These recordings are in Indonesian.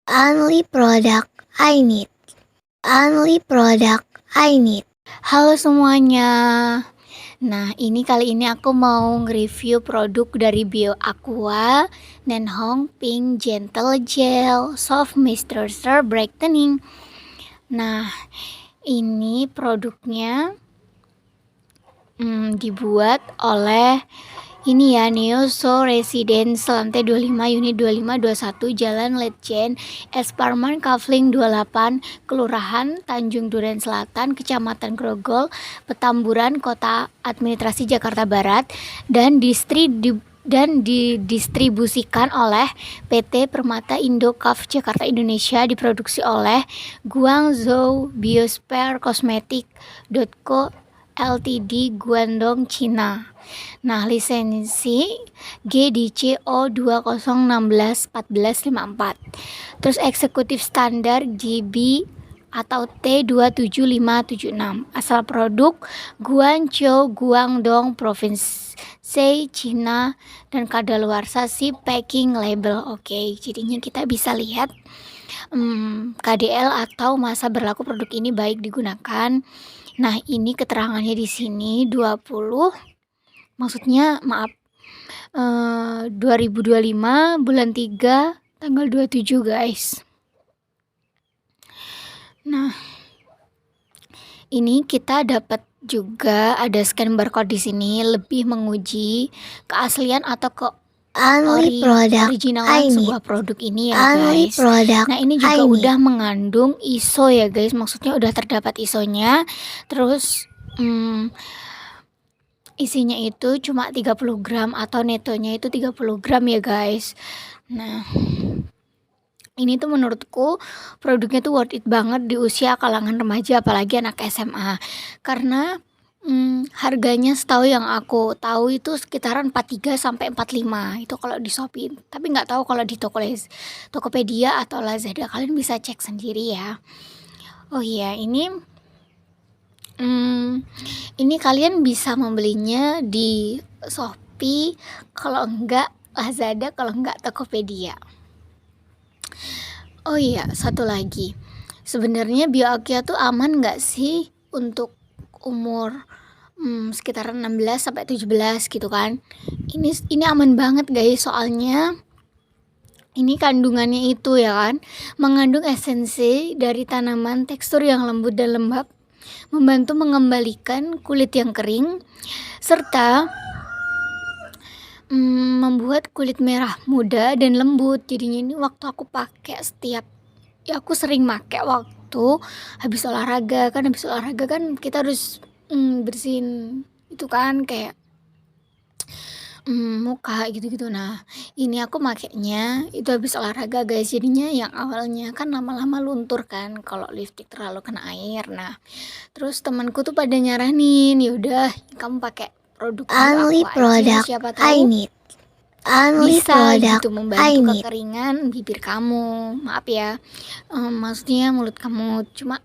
Only product I need. Only product I need. Halo semuanya. Nah, kali ini aku mau nge-review produk dari BioAqua Nenhong Pink Gentle Gel Soft Moisturizer Brightening. Nah, ini produknya dibuat oleh Neoso Residence lantai 25 unit 2521 Jalan Letjen Esparman Kavling 28 Kelurahan Tanjung Duren Selatan Kecamatan Grogol Petamburan Kota Administrasi Jakarta Barat dan didistribusikan oleh PT Permata Indocaf Jakarta Indonesia, diproduksi oleh Guangzhou Biosphere Cosmetic Co Ltd Guangdong Cina. Nah, lisensi GDCO 2016-1454. Terus eksekutif standar GB atau T27576. Asal produk Guangzhou, Guangdong, Provinsi Cina, dan kadaluarsa si packing label. Oke, jadinya kita bisa lihat KDL atau masa berlaku produk ini baik digunakan. Nah, ini keterangannya di sini 2025 bulan 3 tanggal 27 guys. Nah, ini kita dapat juga ada scan barcode di sini, lebih menguji keaslian atau originalan sebuah produk ini ya guys. Nah, ini juga udah mengandung ISO ya guys, maksudnya udah terdapat ISO-nya. Terus isinya itu cuma 30 gram atau netonya itu 30 gram ya guys. Nah, ini tuh menurutku produknya tuh worth it banget di usia kalangan remaja, apalagi anak SMA. Karena harganya setahu yang aku tahu itu sekitaran 43 sampai 45 itu kalau di Shopee. Tapi nggak tahu kalau di Tokopedia atau Lazada, kalian bisa cek sendiri ya. Oh iya, ini kalian bisa membelinya di Shopee, kalau enggak Lazada, kalau enggak Tokopedia. Oh iya, satu lagi. Sebenarnya BioAqua tuh aman nggak sih untuk umur sekitar 16 sampai 17 gitu kan. Ini aman banget guys, soalnya ini kandungannya itu ya kan mengandung esensi dari tanaman, tekstur yang lembut dan lembab, membantu mengembalikan kulit yang kering, serta membuat kulit merah muda dan lembut. Jadinya ini waktu aku pakai aku sering pakai waktu habis olahraga kan kita harus bersihin itu kan kayak muka gitu-gitu. Nah, ini aku makainya itu habis olahraga guys, jadinya yang awalnya kan lama-lama luntur kan kalau lipstick terlalu kena air. Nah, terus temanku tuh pada nyaranin, ya udah kamu pakai produk Only aku aja, product siapa I tahu need. Only bisa product gitu I membantu need. kekeringan bibir kamu. Maaf ya, maksudnya mulut kamu. Cuma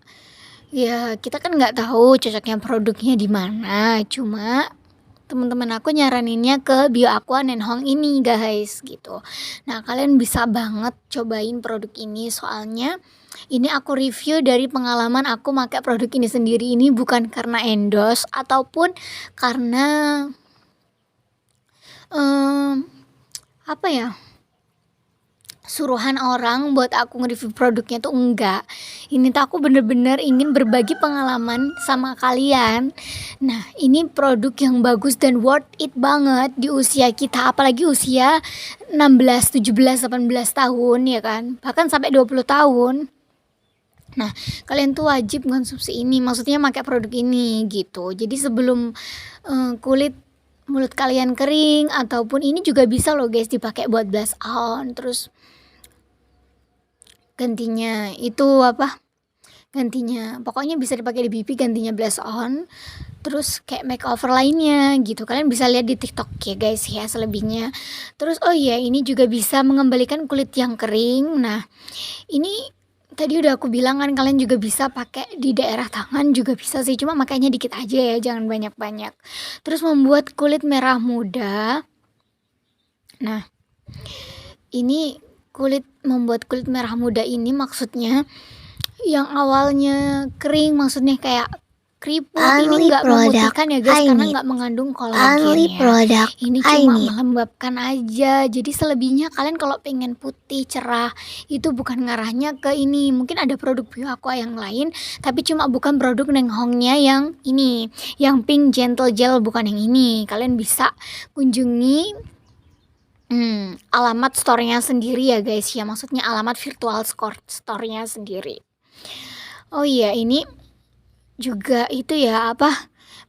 ya kita kan nggak tahu cocoknya produknya di mana. Cuma teman-teman aku nyaraninnya ke BioAqua Nenhong ini guys gitu. Nah, kalian bisa banget cobain produk ini, soalnya ini aku review dari pengalaman aku pakai produk ini sendiri. Ini bukan karena endorse ataupun karena apa ya, suruhan orang buat aku nge-review produknya tuh enggak. Ini tuh aku bener-bener ingin berbagi pengalaman sama kalian. Nah, ini produk yang bagus dan worth it banget di usia kita, apalagi usia 16, 17, 18 tahun ya kan, bahkan sampai 20 tahun. Nah, kalian tuh wajib konsumsi ini, maksudnya pakai produk ini gitu. Jadi sebelum kulit mulut kalian kering, ataupun ini juga bisa loh guys dipakai buat blush on. Terus gantinya pokoknya bisa dipakai di pipi, gantinya blush on, terus kayak makeover lainnya gitu. Kalian bisa lihat di TikTok ya guys ya selebihnya. Terus oh iya, ini juga bisa mengembalikan kulit yang kering. Nah, ini tadi udah aku bilang kan, kalian juga bisa pakai di daerah tangan juga bisa sih, cuma makanya dikit aja ya, jangan banyak-banyak. Terus membuat kulit merah muda. Nah, ini membuat kulit merah muda ini maksudnya yang awalnya kering, maksudnya kayak keriput, ini Only nggak product memutihkan ya guys, I karena need. nggak mengandung kolagen Only ya. product Ini I cuma need. melembabkan aja. Jadi selebihnya kalian kalau pengen putih cerah itu bukan ngarahnya ke ini. Mungkin ada produk Bio Aqua yang lain, tapi cuma bukan produk Neng Hongnya yang ini, yang pink gentle gel, bukan yang ini. Kalian bisa kunjungi alamat store-nya sendiri ya guys ya, maksudnya alamat virtual store-nya sendiri. Oh iya, ini juga itu ya,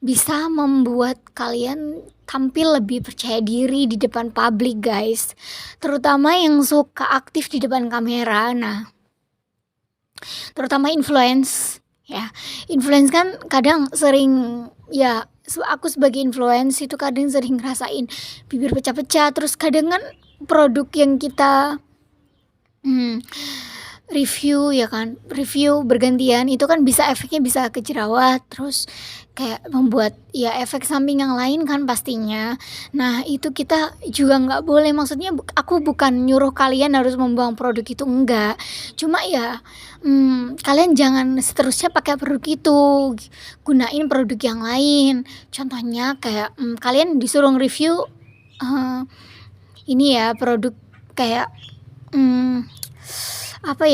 bisa membuat kalian tampil lebih percaya diri di depan publik guys, terutama yang suka aktif di depan kamera. Nah, terutama influence ya. Influence kan kadang sering ya, aku sebagai influence itu kadang sering ngerasain bibir pecah-pecah, terus kadang kan produk yang kita review ya kan, review bergantian itu kan bisa efeknya bisa ke jerawat, terus kayak membuat ya efek samping yang lain kan pastinya. Nah itu kita juga nggak boleh, maksudnya aku bukan nyuruh kalian harus membuang produk itu, enggak, cuma ya kalian jangan seterusnya pakai produk itu, gunain produk yang lain. Contohnya kayak kalian disuruh review ini ya produk kayak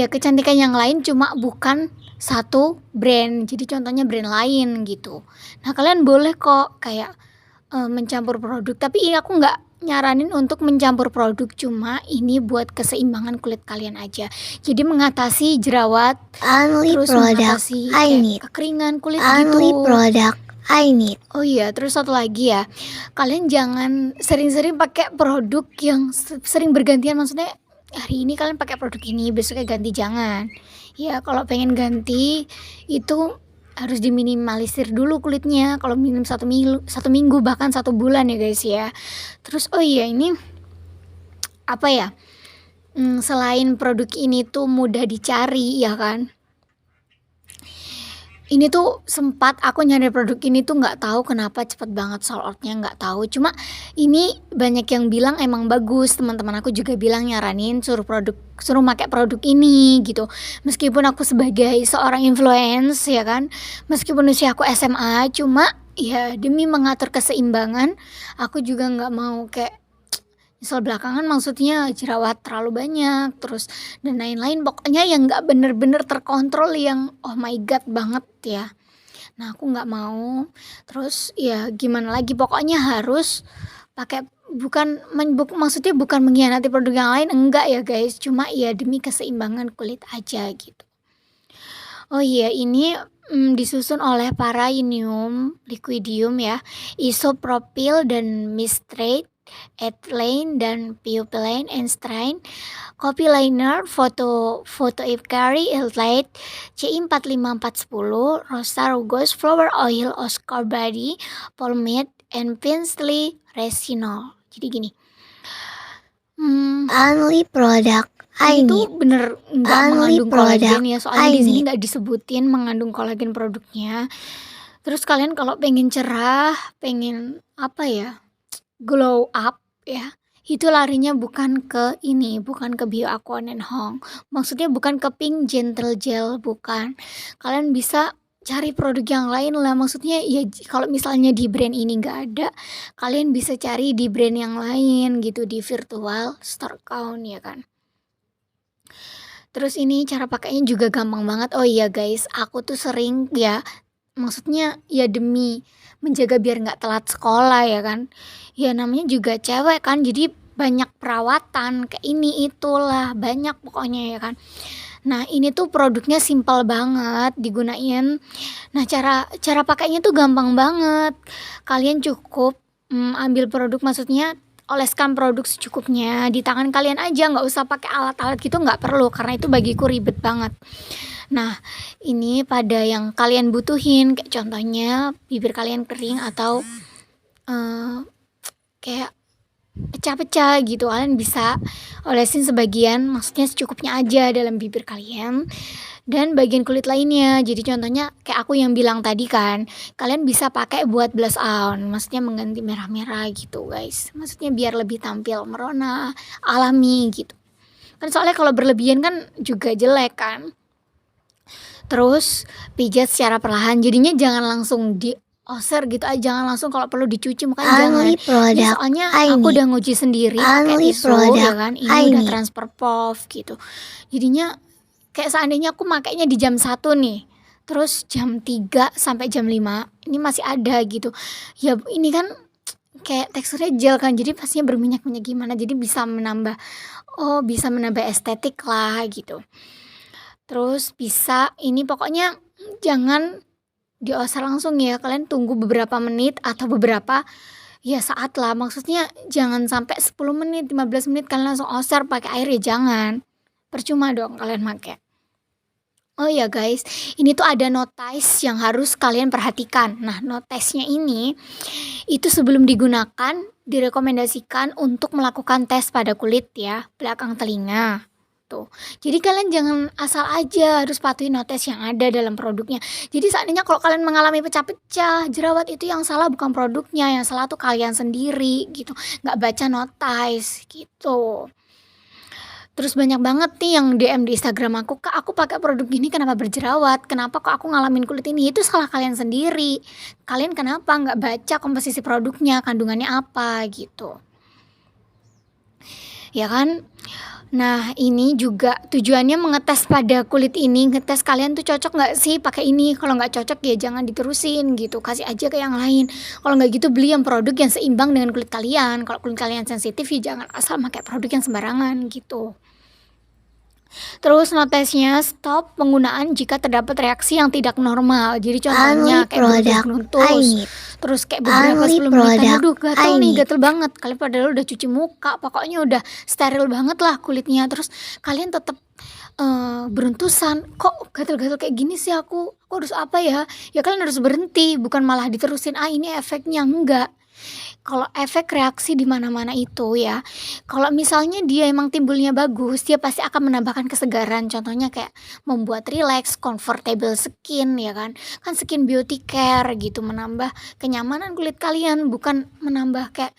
kecantikan yang lain cuma bukan satu brand, jadi contohnya brand lain gitu. Nah kalian boleh kok kayak mencampur produk, tapi ini aku nggak nyaranin untuk mencampur produk, cuma ini buat keseimbangan kulit kalian aja. Jadi mengatasi jerawat, Only terus product mengatasi I kayak need. kekeringan kulit Only gitu. product I need. Oh iya, terus satu lagi ya, kalian jangan sering-sering pakai produk yang sering bergantian, maksudnya hari ini kalian pakai produk ini, besoknya ganti, jangan. Ya kalau pengen ganti itu harus diminimalisir dulu kulitnya, kalau minim 1 minggu bahkan 1 bulan ya guys ya. Terus oh iya ini selain produk ini tuh mudah dicari ya kan. Ini tuh sempat aku nyari produk ini tuh nggak tahu kenapa cepet banget sold out-nya, nggak tahu. Cuma ini banyak yang bilang emang bagus, teman-teman aku juga bilang nyaranin suruh pakai produk ini gitu. Meskipun aku sebagai seorang influence ya kan, meskipun usia aku SMA, cuma ya demi mengatur keseimbangan, aku juga nggak mau kayak nyesel belakangan, maksudnya jerawat terlalu banyak, terus dan lain-lain, pokoknya yang nggak bener-bener terkontrol yang oh my god banget ya. Nah aku nggak mau, terus ya gimana lagi, pokoknya harus pakai, maksudnya bukan mengkhianati produk yang lain, enggak ya guys, cuma ya demi keseimbangan kulit aja gitu. Oh iya ini disusun oleh Paraineum, Liquidium ya, Isopropyl dan Mistrate, Ethylene dan Piopylene and Strain, Copy Liner, Photo Ipcari, Elite, CI45410, Rosa Rugose, Flower Oil, Oscar Body, Pomade, and Pinsley Resinol. Jadi gini, Only product I ini need. tuh bener nggak Only mengandung product kolagen ya, soalnya I di sini need. nggak disebutin mengandung kolagen produknya. Terus kalian kalau pengen cerah, pengen glow up ya, itu larinya bukan ke ini, bukan ke Bio Aqua Neng Hong. Maksudnya bukan ke pink gentle gel, bukan. Kalian bisa cari produk yang lain lah, maksudnya ya kalau misalnya di brand ini nggak ada, kalian bisa cari di brand yang lain gitu, di virtual store account ya kan. Terus ini cara pakainya juga gampang banget. Oh iya guys, aku tuh sering ya, maksudnya ya demi menjaga biar nggak telat sekolah ya kan. Ya namanya juga cewek kan, jadi banyak perawatan kayak ini itulah, banyak pokoknya ya kan. Nah ini tuh produknya simpel banget digunain. Nah cara pakainya tuh gampang banget. Kalian cukup ambil produk, maksudnya oleskan produk secukupnya di tangan kalian aja, nggak usah pakai alat-alat gitu, nggak perlu, karena itu bagiku ribet banget. Nah ini pada yang kalian butuhin, kayak contohnya bibir kalian kering atau kayak pecah-pecah gitu, kalian bisa olesin sebagian, maksudnya secukupnya aja dalam bibir kalian dan bagian kulit lainnya. Jadi contohnya kayak aku yang bilang tadi kan, kalian bisa pakai buat blush on, maksudnya mengganti merah-merah gitu guys, maksudnya biar lebih tampil merona, alami gitu. Kan soalnya kalau berlebihan kan juga jelek kan. Terus pijat secara perlahan, jadinya jangan langsung dioser gitu aja, jangan langsung kalau perlu dicuci mukanya jangan. Only Ini product soalnya I aku need. udah nguji sendiri pakai Only tisu ya product kan, ini I udah need. transfer POV gitu. Jadinya kayak seandainya aku makainya di jam 1 nih, terus jam 3 sampai jam 5 ini masih ada gitu. Ya ini kan kayak teksturnya gel kan, jadi pastinya berminyak-minyak gimana, jadi bisa menambah estetik lah gitu. Terus bisa ini pokoknya jangan dioser langsung ya, kalian tunggu beberapa menit atau beberapa ya saat lah, maksudnya jangan sampai 10 menit, 15 menit kalian langsung oser pakai air ya jangan, percuma dong kalian make. Oh ya guys, ini tuh ada notice yang harus kalian perhatikan. Nah, notice-nya ini itu sebelum digunakan direkomendasikan untuk melakukan tes pada kulit ya, belakang telinga. Tuh. Jadi kalian jangan asal aja harus patuhi notice yang ada dalam produknya. Jadi seandainya kalau kalian mengalami pecah-pecah, jerawat itu yang salah bukan produknya, yang salah tuh kalian sendiri gitu. Nggak baca notice gitu. Terus banyak banget nih yang DM di Instagram aku, "Kak, aku pakai produk gini kenapa berjerawat? Kenapa kok aku ngalamin kulit ini?" Itu salah kalian sendiri. Kalian kenapa nggak baca komposisi produknya, kandungannya apa gitu. Ya kan? Nah, ini juga tujuannya mengetes pada kulit ini, ngetes kalian tuh cocok nggak sih pakai ini. Kalau nggak cocok ya jangan diterusin gitu, kasih aja ke yang lain. Kalau nggak gitu beli yang produk yang seimbang dengan kulit kalian. Kalau kulit kalian sensitif ya jangan asal pakai produk yang sembarangan gitu. Terus notesnya stop penggunaan jika terdapat reaksi yang tidak normal. Jadi contohnya Only kayak bener-bener product I nuntus, need. terus kayak beberapa Only 10 menitan, product aduh I gatel nih, need. gatel banget. Kalian padahal udah cuci muka, pokoknya udah steril banget lah kulitnya. Terus kalian tetap beruntusan, kok gatel-gatel kayak gini sih aku harus apa ya? Ya kalian harus berhenti, bukan malah diterusin, ah ini efeknya, enggak. Kalau efek reaksi di mana-mana itu ya, kalau misalnya dia emang timbulnya bagus, dia pasti akan menambahkan kesegaran. Contohnya kayak membuat rileks, comfortable skin ya kan. Kan skin beauty care gitu, menambah kenyamanan kulit kalian, bukan menambah kayak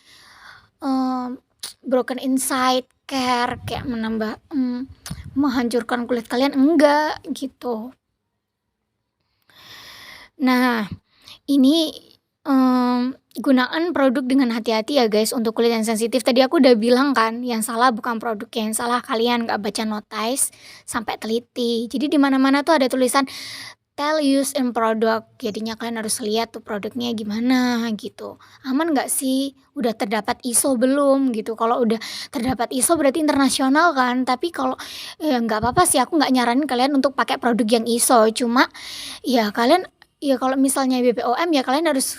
broken inside care, kayak menambah menghancurkan kulit kalian, enggak gitu. Nah, ini gunakan produk dengan hati-hati ya guys untuk kulit yang sensitif. Tadi aku udah bilang kan, yang salah bukan produknya, yang salah kalian nggak baca notice sampai teliti. Jadi di mana-mana tuh ada tulisan tell use and product. Jadinya kalian harus lihat tuh produknya gimana gitu. Aman nggak sih? Udah terdapat ISO belum gitu. Kalau udah terdapat ISO berarti internasional kan. Tapi kalau ya nggak apa-apa sih, aku nggak nyaranin kalian untuk pakai produk yang ISO. Cuma ya kalian ya kalau misalnya BPOM ya kalian harus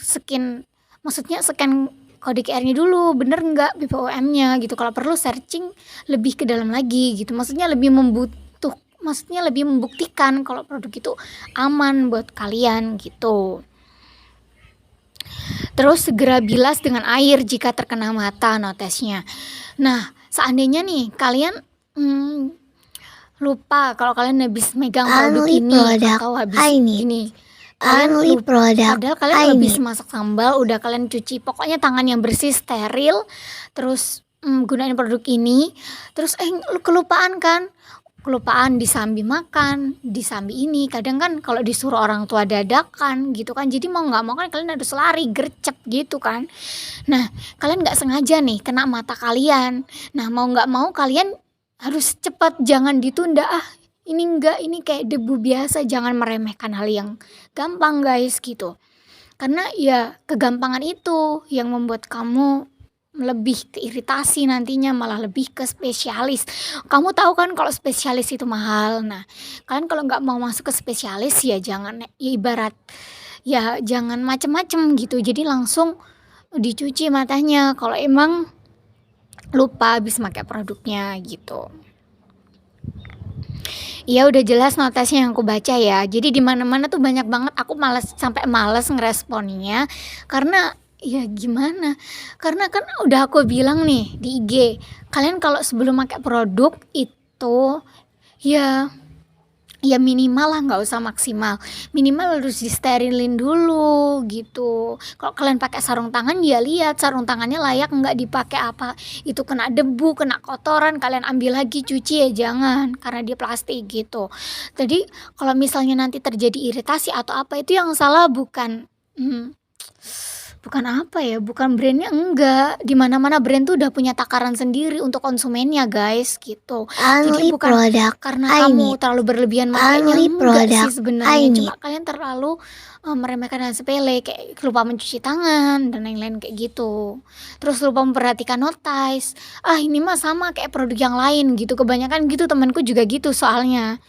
maksudnya scan kode QR-nya dulu, bener nggak BPOM-nya gitu. Kalau perlu searching lebih ke dalam lagi gitu. Maksudnya lebih membuktikan kalau produk itu aman buat kalian gitu. Terus segera bilas dengan air jika terkena mata notesnya. Nah, seandainya nih kalian lupa kalau kalian habis megang produk Only ini product atau habis I need. gini. Kalian Only lupa, product padahal kalian I habis need. masak sambal, udah kalian cuci, pokoknya tangan yang bersih, steril, terus gunain produk ini, terus kelupaan kan, disambi makan, disambi ini, kadang kan kalau disuruh orang tua dadakan gitu kan, jadi mau nggak mau kan kalian harus lari, gercep gitu kan. Nah, kalian nggak sengaja nih kena mata kalian, nah mau nggak mau kalian harus cepat, jangan ditunda, ini enggak, ini kayak debu biasa, jangan meremehkan hal yang gampang guys gitu. Karena ya kegampangan itu yang membuat kamu lebih ke iritasi nantinya, malah lebih ke spesialis. Kamu tahu kan kalau spesialis itu mahal. Nah, kalian kalau nggak mau masuk ke spesialis ya jangan, ya ibarat ya jangan macem-macem gitu. Jadi langsung dicuci matanya kalau emang lupa habis pakai produknya gitu. Iya udah jelas notesnya yang aku baca ya. Jadi di mana-mana tuh banyak banget, aku sampai males ngeresponnya karena ya gimana? Karena kan udah aku bilang nih di IG, kalian kalau sebelum pakai produk itu ya ya minimal lah, nggak usah maksimal, minimal harus disterilin dulu gitu. Kalau kalian pakai sarung tangan ya lihat sarung tangannya layak nggak dipakai, apa itu kena debu, kena kotoran, kalian ambil lagi cuci ya jangan, karena dia plastik gitu. Jadi kalau misalnya nanti terjadi iritasi atau apa, itu yang salah bukan bukan apa ya, bukan brandnya, enggak. Di mana-mana brand tuh udah punya takaran sendiri untuk konsumennya, guys, gitu. Jadi Only bukan product karena I kamu need. terlalu berlebihan makainya, Only enggak sih product I sebenarnya. need. Cuma kalian terlalu meremehkan hal sepele kayak lupa mencuci tangan dan lain-lain kayak gitu. Terus lupa memperhatikan notice. Ah, ini mah sama kayak produk yang lain gitu. Kebanyakan gitu, temanku juga gitu soalnya.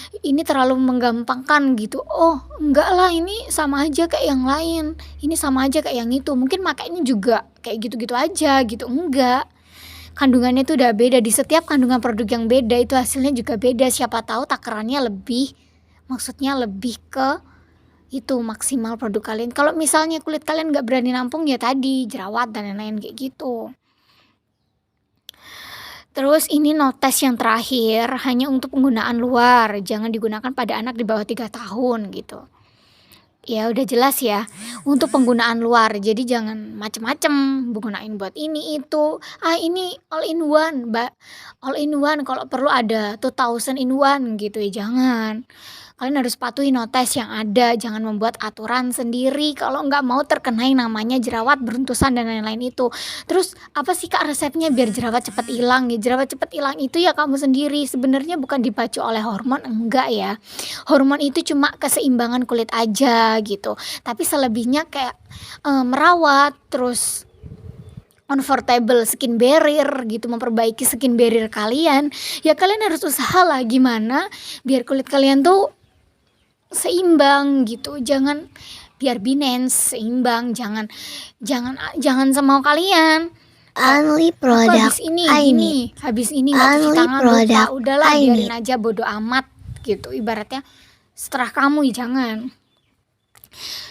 Ini terlalu menggampangkan gitu. Oh, enggak lah, ini sama aja kayak yang lain. Ini sama aja kayak yang itu. Mungkin makanya juga kayak gitu-gitu aja gitu. Enggak. Kandungannya itu udah beda. Di setiap kandungan produk yang beda itu hasilnya juga beda. Siapa tahu takarannya lebih, maksudnya lebih ke itu maksimal produk kalian. Kalau misalnya kulit kalian nggak berani nampung ya tadi jerawat dan lain-lain kayak gitu. Terus ini notes yang terakhir, hanya untuk penggunaan luar, jangan digunakan pada anak di bawah 3 tahun gitu. Ya udah jelas ya, untuk penggunaan luar, jadi jangan macem-macem, gunain buat ini itu, ini all in one, all in one, kalau perlu ada 2000 in one gitu ya, jangan. Kalian harus patuhi notes yang ada, jangan membuat aturan sendiri kalau nggak mau terkena yang namanya jerawat, beruntusan dan lain-lain itu. Terus apa sih Kak resepnya biar jerawat cepat hilang? Ya jerawat cepat hilang itu ya kamu sendiri, sebenarnya bukan dipacu oleh hormon, enggak ya. Hormon itu cuma keseimbangan kulit aja gitu, tapi selebihnya kayak merawat, terus comfortable skin barrier gitu, memperbaiki skin barrier kalian. Ya kalian harus usaha lah gimana biar kulit kalian tuh seimbang gitu, jangan biar binance seimbang, jangan jangan semau kalian. Only Aku product I need. habis ini nggak cuci Only tangan lupa, product udahlah I biarin need. aja bodo amat gitu, ibaratnya setelah kamu ya jangan.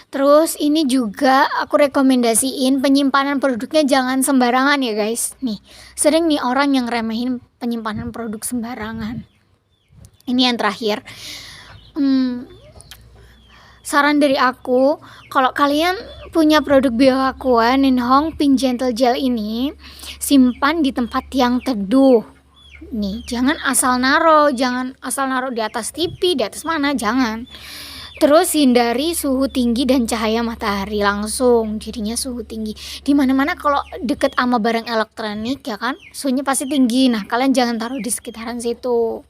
Terus ini juga aku rekomendasiin penyimpanan produknya jangan sembarangan ya guys. Nih, sering nih orang yang remehin penyimpanan produk sembarangan. Ini yang terakhir. Saran dari aku, kalau kalian punya produk Bioaqua Ninhong Pink Gentle Gel ini, simpan di tempat yang teduh. Nih, jangan asal naro di atas TV, di atas mana, jangan. Terus hindari suhu tinggi dan cahaya matahari langsung, jadinya suhu tinggi. Di mana-mana kalau deket sama barang elektronik ya kan, suhunya pasti tinggi. Nah, kalian jangan taruh di sekitaran situ.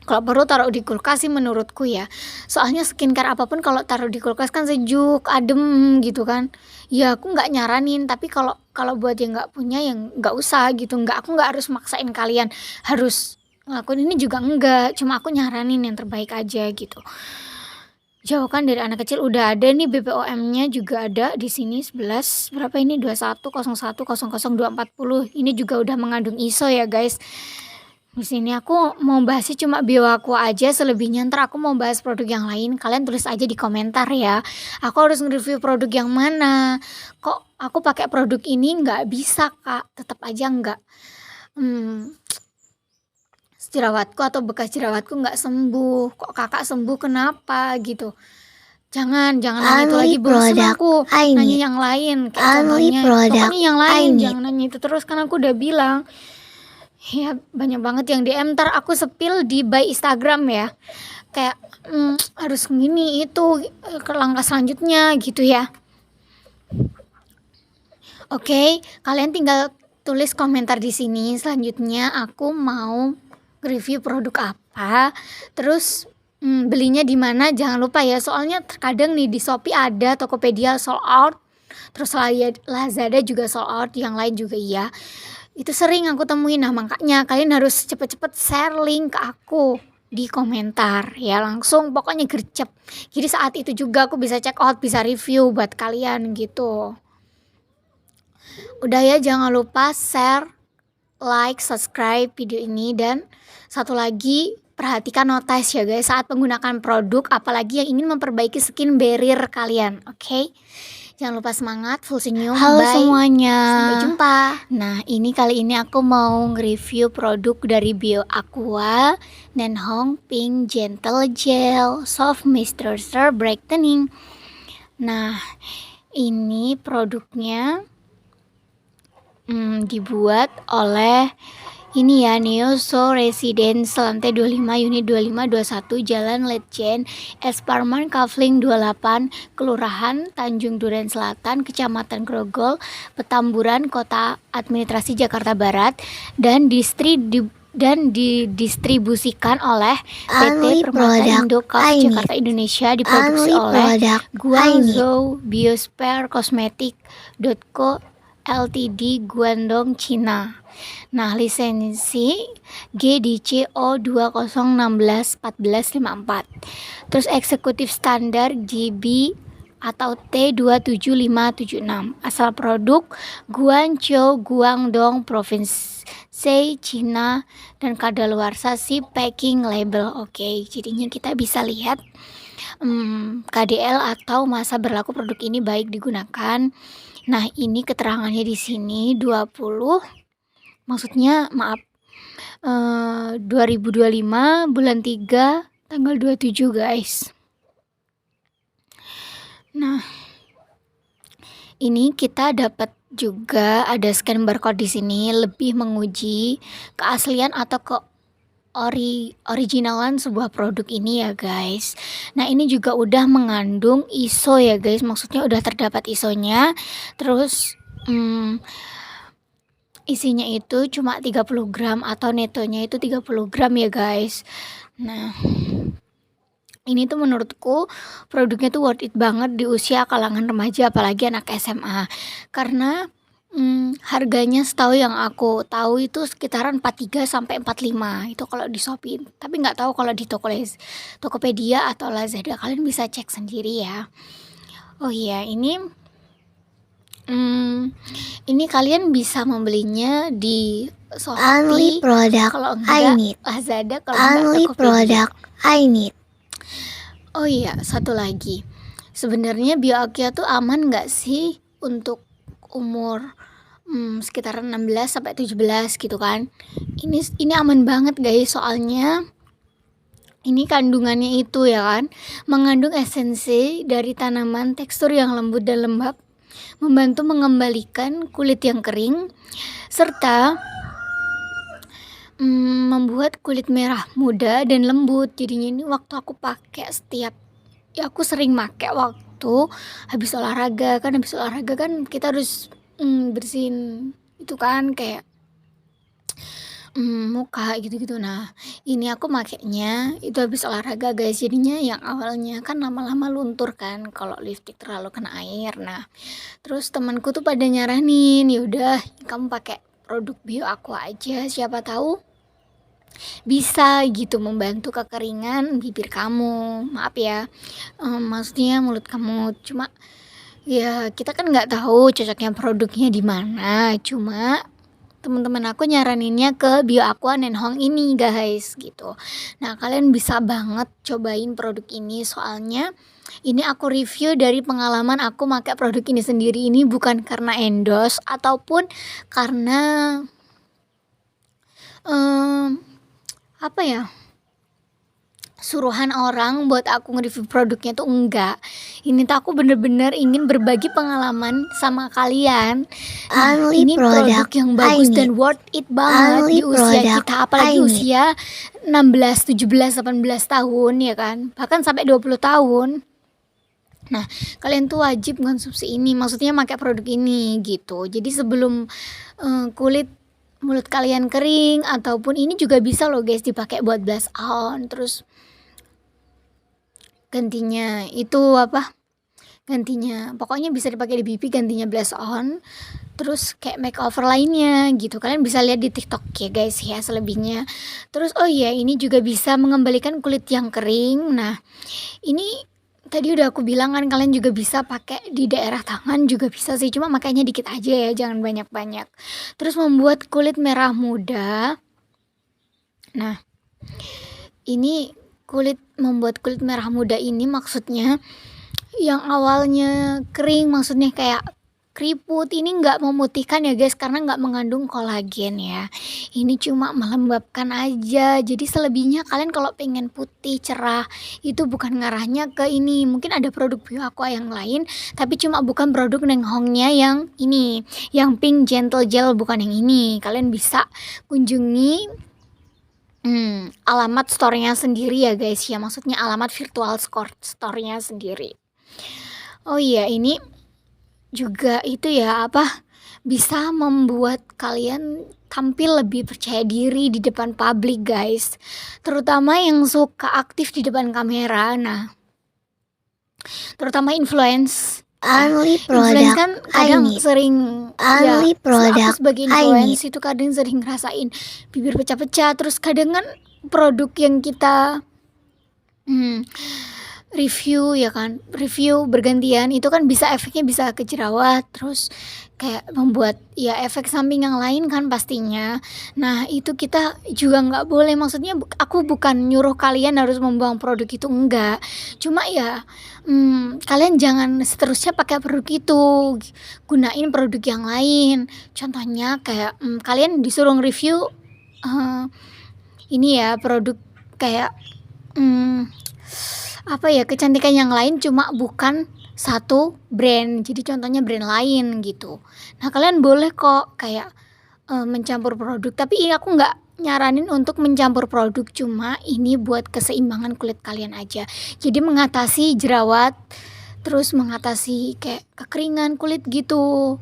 Kalau perlu taruh di kulkas sih menurutku ya. Soalnya skincare apapun kalau taruh di kulkas kan sejuk, adem gitu kan. Ya aku nggak nyaranin, tapi kalau kalau buat yang nggak punya yang nggak usah gitu. Aku nggak harus maksain kalian harus ngelakuin ini juga enggak. Cuma aku nyaranin yang terbaik aja gitu. Jauhkan dari anak kecil, udah ada nih BPOM-nya juga ada di sini 11 berapa ini 2101000240. Ini juga udah mengandung ISO ya guys. Di sini aku mau bahasnya cuma Bioaqua aja, selebihnya ntar aku mau bahas produk yang lain. Kalian tulis aja di komentar ya. Aku harus nge-review produk yang mana? Kok aku pakai produk ini nggak bisa Kak? Tetap aja nggak. Jerawatku atau bekas jerawatku nggak sembuh. Kok Kakak sembuh kenapa gitu? Jangan nanya itu lagi, Only bosan product aku I nanya need. yang lain. Kayak Only contohnya, product pokoknya yang I lain need. jangan nanya itu terus, kan aku udah bilang. Ya banyak banget yang DM, ntar aku sepil di by Instagram ya. Kayak harus gini itu ke langkah selanjutnya gitu ya. Oke, kalian tinggal tulis komentar di sini. Selanjutnya aku mau review produk apa, terus belinya di mana, jangan lupa ya. Soalnya terkadang nih di Shopee ada, Tokopedia sold out, terus Lazada juga sold out, yang lain juga iya. Itu sering aku temuin. Nah makanya kalian harus cepet-cepet share link ke aku di komentar ya, langsung pokoknya gercep. Jadi saat itu juga aku bisa check out, bisa review buat kalian gitu. Udah ya, jangan lupa share, like, subscribe video ini, dan satu lagi perhatikan notice ya guys saat menggunakan produk, apalagi yang ingin memperbaiki skin barrier kalian. Oke? Jangan lupa semangat, full senyum. Halo Bye. semuanya. Sampai jumpa. Nah, kali ini aku mau nge-review produk dari BioAqua, Nenhong Pink Gentle Gel Soft Moisturizer Brightening. Nah, ini produknya dibuat oleh ini ya, Neoso Residence lantai 25 unit 2521 Jalan Letjen Esparman Kavling 28 Kelurahan Tanjung Duren Selatan Kecamatan Grogol Petamburan Kota Administrasi Jakarta Barat dan didistribusikan oleh Only PT Permata product Indocaf I need. Jakarta Indonesia, diproduksi Only oleh product I need. Guangzhou Biosphere Cosmetic.co Ltd Guangdong, Cina. Nah, lisensi GDCO 2016-1454. Terus eksekutif standar GB atau T27576. Asal produk Guangzhou, Guangdong, Provinsi Cina dan kadaluarsa si packing label. Oke, jadinya kita bisa lihat KDL atau masa berlaku produk ini baik digunakan. Nah, ini keterangannya di sini 20, maksudnya maaf 2025 bulan 3 tanggal 27 guys. Nah, ini kita dapat juga ada scan barcode di sini, lebih menguji keaslian atau originalan sebuah produk ini ya guys. Nah, ini juga udah mengandung ISO ya guys, maksudnya udah terdapat ISO-nya. Terus isinya itu cuma 30 gram atau netonya itu 30 gram ya guys. Nah, ini tuh menurutku produknya tuh worth it banget di usia kalangan remaja, apalagi anak SMA. Karena harganya setahu yang aku tahu itu sekitaran 43 sampai 45 itu kalau di Shopee. Tapi nggak tahu kalau di Tokopedia atau Lazada, kalian bisa cek sendiri ya. Oh iya, ini kalian bisa membelinya di Only Shopee, product kalau I enggak need. Lazada, kalau Only enggak Tokopedia. product I need. Oh iya, satu lagi. Sebenarnya BioAqua tuh aman nggak sih untuk umur sekitaran 16 sampai 17 gitu kan? Ini aman banget guys, soalnya ini kandungannya itu ya kan, mengandung esensi dari tanaman, tekstur yang lembut dan lembab, membantu mengembalikan kulit yang kering, serta membuat kulit merah muda dan lembut. Jadinya ini waktu aku pakai aku sering pakai waktu habis olahraga kan kita harus bersihin itu kan kayak muka gitu-gitu. Nah, ini aku makainya itu habis olahraga guys, jadinya yang awalnya kan lama-lama luntur kan kalau lipstick terlalu kena air. Nah, terus temanku tuh pada nyaranin, yaudah kamu pakai produk BioAqua aja, siapa tahu bisa gitu membantu kekeringan bibir kamu, maaf ya, maksudnya mulut kamu. Cuma ya kita kan nggak tahu cocoknya produknya di mana, cuma teman-teman aku nyaraninnya ke BioAqua Nenhong ini guys gitu. Nah, kalian bisa banget cobain produk ini, soalnya ini aku review dari pengalaman aku pakai produk ini sendiri. Ini bukan karena endorse ataupun karena apa ya, suruhan orang buat aku nge-review produknya tuh enggak. Ini tuh aku bener-bener ingin berbagi pengalaman sama kalian. Nah, Only ini produk product yang I bagus need. dan worth it banget Only di usia product kita, apalagi I need. usia 16, 17, 18 tahun ya kan, bahkan sampai 20 tahun. Nah, kalian tuh wajib konsumsi ini, maksudnya pakai produk ini gitu. Jadi sebelum kulit mulut kalian kering, ataupun ini juga bisa loh guys dipakai buat blush on. Terus gantinya pokoknya bisa dipakai di pipi, gantinya blush on, terus kayak makeover lainnya gitu. Kalian bisa lihat di TikTok ya guys ya selebihnya. Terus oh iya, ini juga bisa mengembalikan kulit yang kering. Nah, ini tadi udah aku bilang kan, kalian juga bisa pakai di daerah tangan juga bisa sih, cuma makanya dikit aja ya, jangan banyak-banyak. Terus membuat kulit merah muda. Nah, ini membuat kulit merah muda ini maksudnya yang awalnya kering, maksudnya kayak keriput, ini nggak memutihkan ya guys, karena nggak mengandung kolagen ya. Ini cuma melembabkan aja. Jadi selebihnya kalian kalau pengen putih cerah itu bukan ngarahnya ke ini. Mungkin ada produk Bio Aqua yang lain, tapi cuma bukan produk Neng Hongnya yang ini, yang pink gentle gel, bukan yang ini. Kalian bisa kunjungi alamat store-nya sendiri ya guys ya, maksudnya alamat virtual store-nya sendiri. Oh iya, ini juga itu ya, bisa membuat kalian tampil lebih percaya diri di depan publik guys, terutama yang suka aktif di depan kamera. Nah, terutama influence ya, Only influence product kan I kadang need. sering ya, Only aku product sebagai I need. influence itu kadang sering ngerasain bibir pecah-pecah, terus kadang kan produk yang kita review ya kan, review bergantian itu kan bisa efeknya bisa ke jerawat, terus kayak membuat ya efek samping yang lain kan pastinya. Nah itu kita juga nggak boleh, maksudnya aku bukan nyuruh kalian harus membuang produk itu, enggak, cuma ya kalian jangan seterusnya pakai produk itu, gunain produk yang lain. Contohnya kayak kalian disuruh review ini ya produk kayak kecantikan yang lain cuma bukan satu brand, jadi contohnya brand lain gitu. Nah kalian boleh kok kayak mencampur produk, tapi ini aku nggak nyaranin untuk mencampur produk, cuma ini buat keseimbangan kulit kalian aja. Jadi mengatasi jerawat, terus mengatasi kayak kekeringan kulit gitu.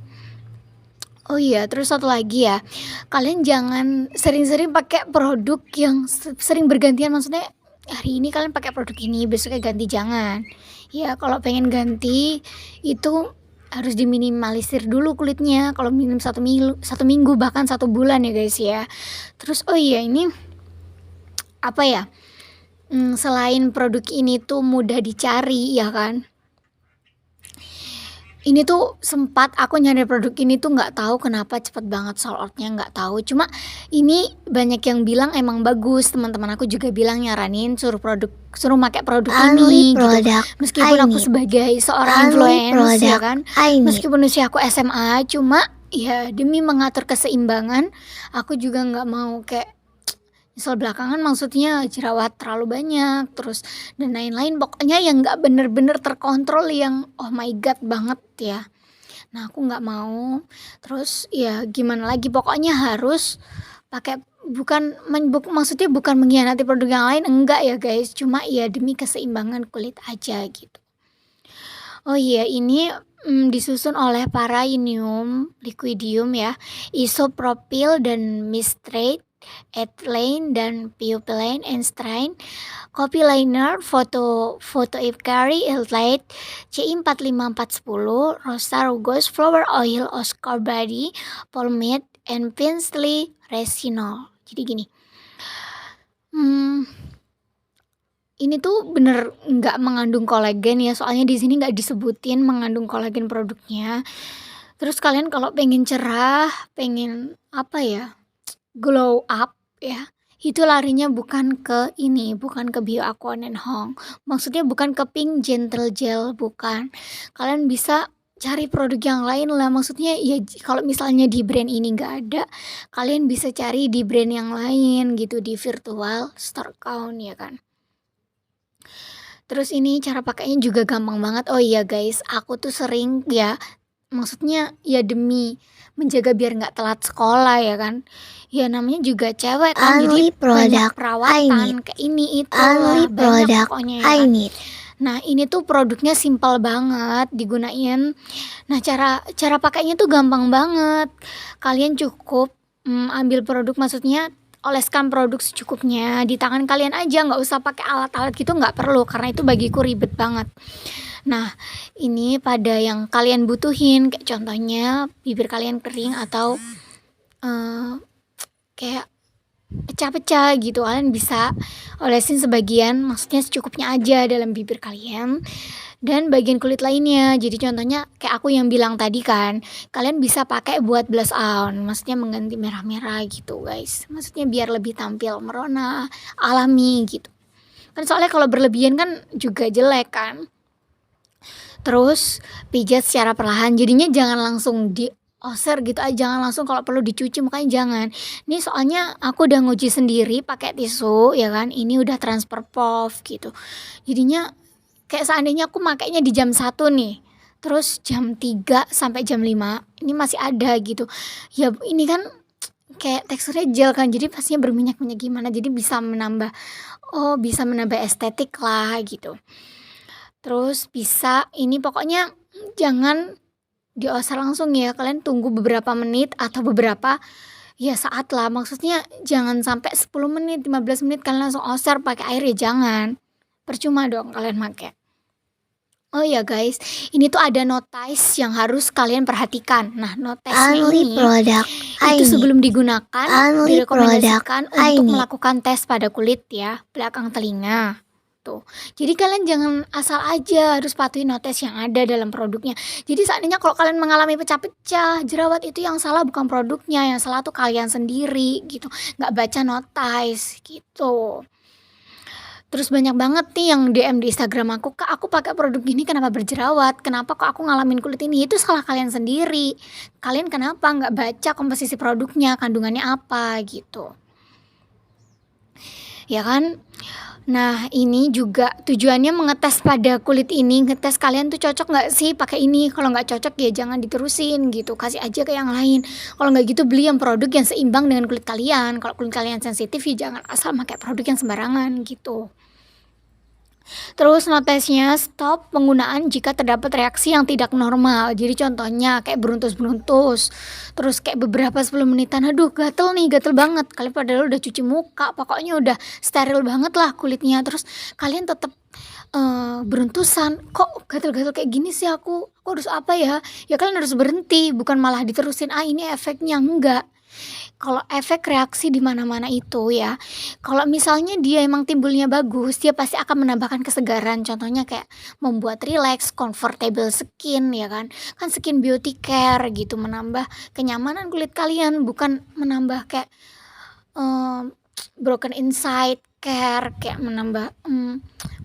Oh iya, terus satu lagi ya, kalian jangan sering-sering pakai produk yang sering bergantian, maksudnya hari ini kalian pakai produk ini, besoknya ganti, jangan. Ya kalau pengen ganti itu harus diminimalisir dulu kulitnya, kalau minim 1 minggu bahkan 1 bulan ya guys ya. Terus oh iya ini selain produk ini tuh mudah dicari ya kan. Ini tuh sempat aku nyari produk ini tuh nggak tahu kenapa cepet banget sold out-nya, nggak tahu. Cuma ini banyak yang bilang emang bagus, teman-teman aku juga bilang nyaranin suruh pakai produk Only ini gitu. product Meskipun I aku need. sebagai seorang Only influence ya product kan, I need. meskipun usia aku SMA, cuma ya demi mengatur keseimbangan, aku juga nggak mau kayak nyesel belakangan, maksudnya jerawat terlalu banyak, terus dan lain-lain, pokoknya yang nggak bener-bener terkontrol, yang oh my god banget ya. Nah aku nggak mau, terus ya gimana lagi, pokoknya harus pakai, maksudnya bukan mengkhianati produk yang lain, enggak ya guys, cuma ya demi keseimbangan kulit aja gitu. Oh iya, ini disusun oleh Paraineum Liquidium ya, Isopropyl dan Mistrate, Ethylene dan Piopylene and Strain, Copy Liner, Photo Ipcari, Elite, CI45410, Rosa Rugose, Flower Oil, Oscar Body, Pomade, and Pinsley Resinol. Jadi gini, ini tuh bener nggak mengandung kolagen ya, soalnya di sini nggak disebutin mengandung kolagen produknya. Terus kalian kalau pengen cerah, pengen glow up ya, itu larinya bukan ke ini, bukan ke Bio Aqua Neng Hong. Maksudnya bukan ke pink gentle gel, bukan. Kalian bisa cari produk yang lain lah, maksudnya ya kalau misalnya di brand ini nggak ada, kalian bisa cari di brand yang lain gitu, di virtual store account ya kan. Terus ini cara pakainya juga gampang banget. Oh iya guys, aku tuh sering ya, maksudnya ya demi menjaga biar nggak telat sekolah ya kan. Ya namanya juga cewek kan, Only jadi banyak product I need. perawatan kayak ini itu Only lah, banyak product pokoknya ya I kan. need. Nah ini tuh produknya simpel banget digunain. Nah cara pakainya tuh gampang banget. Kalian cukup ambil produk, maksudnya oleskan produk secukupnya di tangan kalian aja, nggak usah pakai alat-alat gitu, nggak perlu, karena itu bagiku ribet banget. Nah ini pada yang kalian butuhin, kayak contohnya bibir kalian kering atau kayak pecah-pecah gitu, kalian bisa olesin sebagian, maksudnya secukupnya aja dalam bibir kalian dan bagian kulit lainnya. Jadi contohnya kayak aku yang bilang tadi kan, kalian bisa pakai buat blush on, maksudnya mengganti merah-merah gitu guys, maksudnya biar lebih tampil merona, alami gitu kan, soalnya kalau berlebihan kan juga jelek kan. Terus pijat secara perlahan, jadinya jangan langsung dioser gitu aja, jangan langsung kalau perlu dicuci mukanya jangan. Ini soalnya aku udah nguji sendiri pakai tisu ya kan, ini udah transfer POV gitu. Jadinya kayak seandainya aku makainya di jam 1 nih, terus jam 3 sampai jam 5 ini masih ada gitu. Ya ini kan kayak teksturnya gel kan, jadi pastinya berminyak-minyak gimana, jadi bisa menambah estetik lah gitu. Terus bisa ini pokoknya jangan dioser langsung ya, kalian tunggu beberapa menit atau beberapa ya saat lah, maksudnya jangan sampai 10 menit, 15 menit kalian langsung oser pakai air ya jangan, percuma dong kalian make. Oh ya guys, ini tuh ada notice yang harus kalian perhatikan. Nah, notice-nya Only ini product I itu need. sebelum digunakan Only direkomendasikan product I untuk need. melakukan tes pada kulit ya, belakang telinga. Tuh. Jadi kalian jangan asal aja harus patuhi notice yang ada dalam produknya. Jadi seandainya kalau kalian mengalami pecah-pecah, jerawat itu yang salah bukan produknya, yang salah tuh kalian sendiri gitu. Nggak baca notice gitu. Terus banyak banget nih yang DM di Instagram aku, "Kak, aku pakai produk ini kenapa berjerawat? Kenapa kok aku ngalamin kulit ini?" Itu salah kalian sendiri. Kalian kenapa nggak baca komposisi produknya, kandungannya apa gitu. Ya kan? Nah, ini juga tujuannya mengetes pada kulit ini, ngetes kalian tuh cocok nggak sih pakai ini. Kalau nggak cocok ya jangan diterusin gitu, kasih aja ke yang lain. Kalau nggak gitu beli yang produk yang seimbang dengan kulit kalian. Kalau kulit kalian sensitif ya jangan asal pakai produk yang sembarangan gitu. Terus notesnya stop penggunaan jika terdapat reaksi yang tidak normal. Jadi contohnya kayak beruntus-beruntus. Terus kayak beberapa 10 menitan, aduh gatel nih, gatel banget. Kalian padahal udah cuci muka, pokoknya udah steril banget lah kulitnya. Terus kalian tetap beruntusan, kok gatel-gatel kayak gini sih aku harus apa ya? Ya kalian harus berhenti, bukan malah diterusin, ini efeknya, enggak. Kalau efek reaksi di mana-mana itu ya, kalau misalnya dia emang timbulnya bagus, dia pasti akan menambahkan kesegaran. Contohnya kayak membuat rileks, comfortable skin ya kan. Kan skin beauty care gitu, menambah kenyamanan kulit kalian, bukan menambah kayak broken inside care, kayak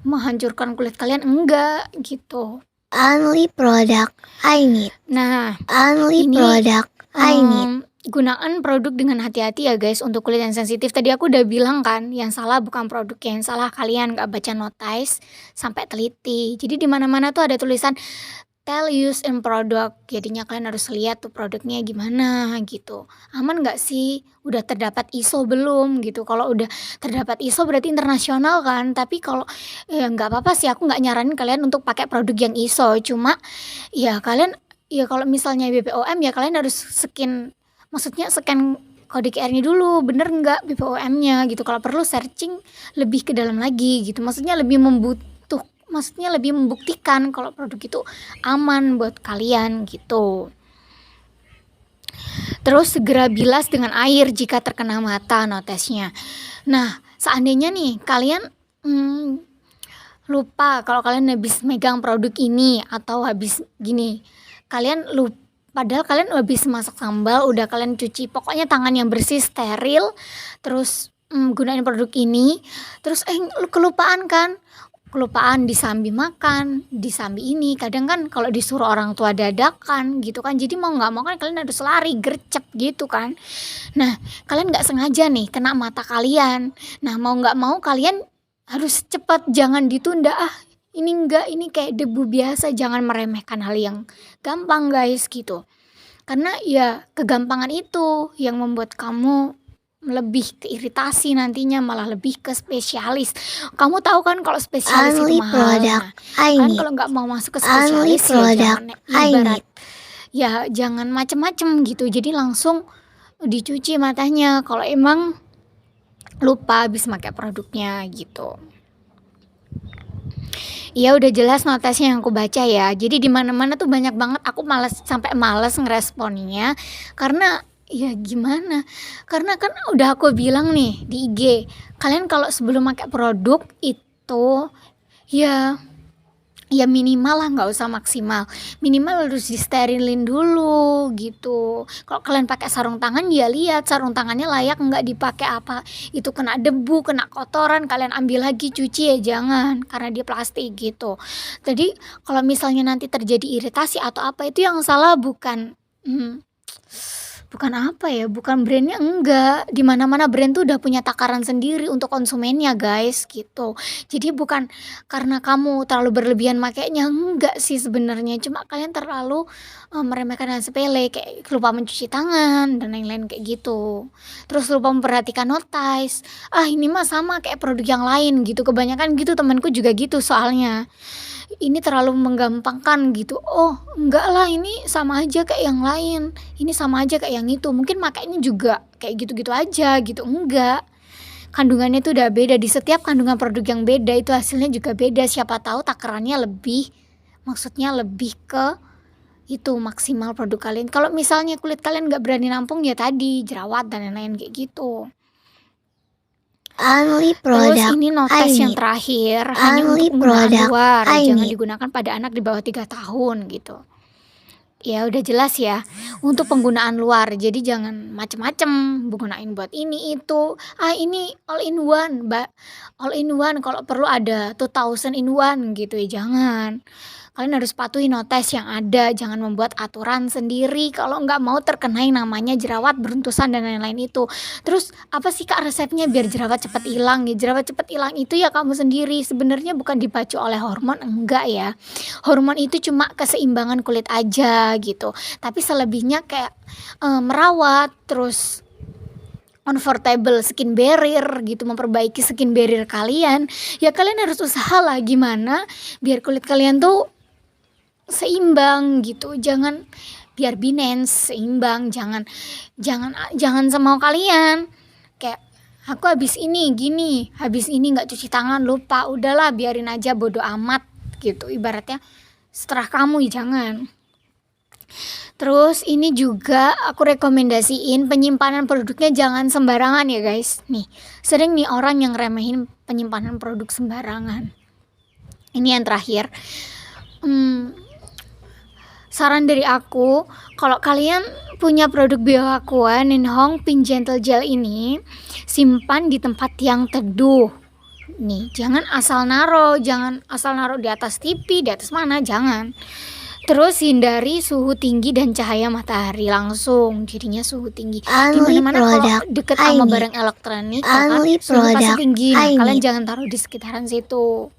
menghancurkan kulit kalian, enggak gitu. Only product I need. Nah, Only ini product I need. gunakan produk dengan hati-hati ya guys untuk kulit yang sensitif. Tadi aku udah bilang kan, yang salah bukan produknya, yang salah kalian nggak baca notice sampai teliti. Jadi di mana-mana tuh ada tulisan tell use in product. Jadinya kalian harus lihat tuh produknya gimana gitu. Aman nggak sih? Udah terdapat ISO belum gitu. Kalau udah terdapat ISO berarti internasional kan. Tapi kalau ya nggak apa-apa sih, aku nggak nyaranin kalian untuk pakai produk yang ISO. Cuma ya kalian ya kalau misalnya BPOM ya kalian harus maksudnya scan kode QR-nya dulu, bener nggak BPOM-nya gitu. Kalau perlu searching lebih ke dalam lagi gitu. Maksudnya lebih membuktikan kalau produk itu aman buat kalian gitu. Terus segera bilas dengan air jika terkena mata notesnya. Nah, seandainya nih kalian lupa kalau kalian habis megang produk ini atau habis gini, kalian lupa. Padahal kalian habis masak sambal, udah kalian cuci, pokoknya tangan yang bersih, steril, terus gunain produk ini, terus kelupaan kan, disambi makan, disambi ini, kadang kan kalau disuruh orang tua dadakan gitu kan, jadi mau nggak mau kan kalian harus lari, gercep gitu kan. Nah, kalian nggak sengaja nih kena mata kalian, nah mau nggak mau kalian harus cepat, jangan ditunda, ini kayak debu biasa, jangan meremehkan hal yang gampang guys gitu. Karena ya kegampangan itu yang membuat kamu lebih ke iritasi nantinya, malah lebih ke spesialis. Kamu tahu kan kalau spesialis itu Only mahal. product I Kan need. kalau nggak mau masuk ke Only spesialis ya product jangan I ibarat need. ya jangan macem-macem gitu. Jadi langsung dicuci matanya kalau emang lupa habis pakai produknya gitu. Ya udah jelas notesnya yang aku baca ya. Jadi di mana-mana tuh banyak banget, aku sampai males ngeresponnya karena ya gimana? Karena kan udah aku bilang nih di IG, kalian kalau sebelum pakai produk itu ya ya minimal lah, nggak usah maksimal, minimal harus disterilin dulu gitu. Kalau kalian pakai sarung tangan ya lihat sarung tangannya layak nggak dipakai, apa itu kena debu, kena kotoran, kalian ambil lagi cuci ya jangan, karena dia plastik gitu. Jadi kalau misalnya nanti terjadi iritasi atau apa, itu yang salah bukan bukan apa ya, bukan brandnya, enggak. Di mana-mana brand tuh udah punya takaran sendiri untuk konsumennya guys, gitu. Jadi bukan karena kamu terlalu berlebihan makainya, enggak sih sebenarnya. Cuma kalian terlalu meremehkan hal sepele kayak lupa mencuci tangan dan lain-lain kayak gitu. Terus lupa memperhatikan notice. Ah ini mah sama kayak produk yang lain gitu. Kebanyakan gitu, temanku juga gitu soalnya. Ini terlalu menggampangkan gitu. Oh, enggak lah, ini sama aja kayak yang lain. Ini sama aja kayak yang itu. Mungkin makanya juga kayak gitu-gitu aja gitu. Enggak. Kandungannya itu udah beda. Di setiap kandungan produk yang beda itu hasilnya juga beda. Siapa tahu takarannya lebih, maksudnya lebih ke itu maksimal produk kalian. Kalau misalnya kulit kalian nggak berani nampung ya tadi jerawat dan lain-lain kayak gitu. Only Terus product ini I notes yang need. terakhir, hanya Only untuk penggunaan product luar, I jangan need. digunakan pada anak di bawah 3 tahun gitu. Ya udah jelas ya, untuk penggunaan luar, jadi jangan macem-macem, gunain buat ini itu, ini all in one, all in one, kalau perlu ada 2000 in one gitu ya, jangan. Kalian harus patuhi notes yang ada, jangan membuat aturan sendiri kalau nggak mau terkena yang namanya jerawat beruntusan dan lain-lain itu. Terus apa sih Kak resepnya biar jerawat cepat hilang? Ya jerawat cepat hilang itu ya kamu sendiri, sebenarnya bukan dipacu oleh hormon, enggak ya. Hormon itu cuma keseimbangan kulit aja gitu, tapi selebihnya kayak merawat, terus comfortable skin barrier gitu, memperbaiki skin barrier kalian, ya kalian harus usaha lah gimana biar kulit kalian tuh seimbang gitu. Jangan biar binance seimbang, jangan jangan jangan semau kalian kayak aku habis ini gini, habis ini nggak cuci tangan lupa, udahlah biarin aja bodo amat gitu, ibaratnya setelah kamu ya jangan. Terus ini juga aku rekomendasiin penyimpanan produknya jangan sembarangan ya guys. Nih, sering nih orang yang remehin penyimpanan produk sembarangan. Ini yang terakhir. Saran dari aku, kalau kalian punya produk Bioaqua Ninhong Pink Gentle Gel ini, simpan di tempat yang teduh. Nih, jangan asal naro di atas TV, di atas mana, jangan. Terus hindari suhu tinggi dan cahaya matahari langsung, jadinya suhu tinggi. Di Only mana-mana kalau product deket I sama need. barang elektronik, ya kan, Only suhu pasti product tinggi. Nah, I kalian need. jangan taruh di sekitaran situ.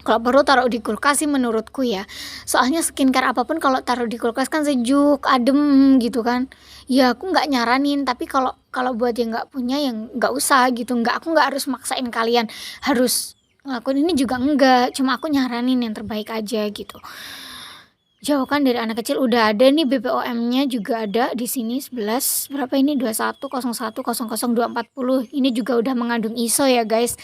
Kalau perlu taruh di kulkas sih menurutku ya. Soalnya skincare apapun kalau taruh di kulkas kan sejuk, adem gitu kan. Ya aku nggak nyaranin, tapi kalau kalau buat yang nggak punya yang nggak usah gitu. Aku nggak harus maksain kalian harus ngelakuin ini juga enggak. Cuma aku nyaranin yang terbaik aja gitu. Jauhkan dari anak kecil, udah ada nih BPOM-nya juga ada di sini 11 berapa ini 2101000240. Ini juga udah mengandung ISO ya guys.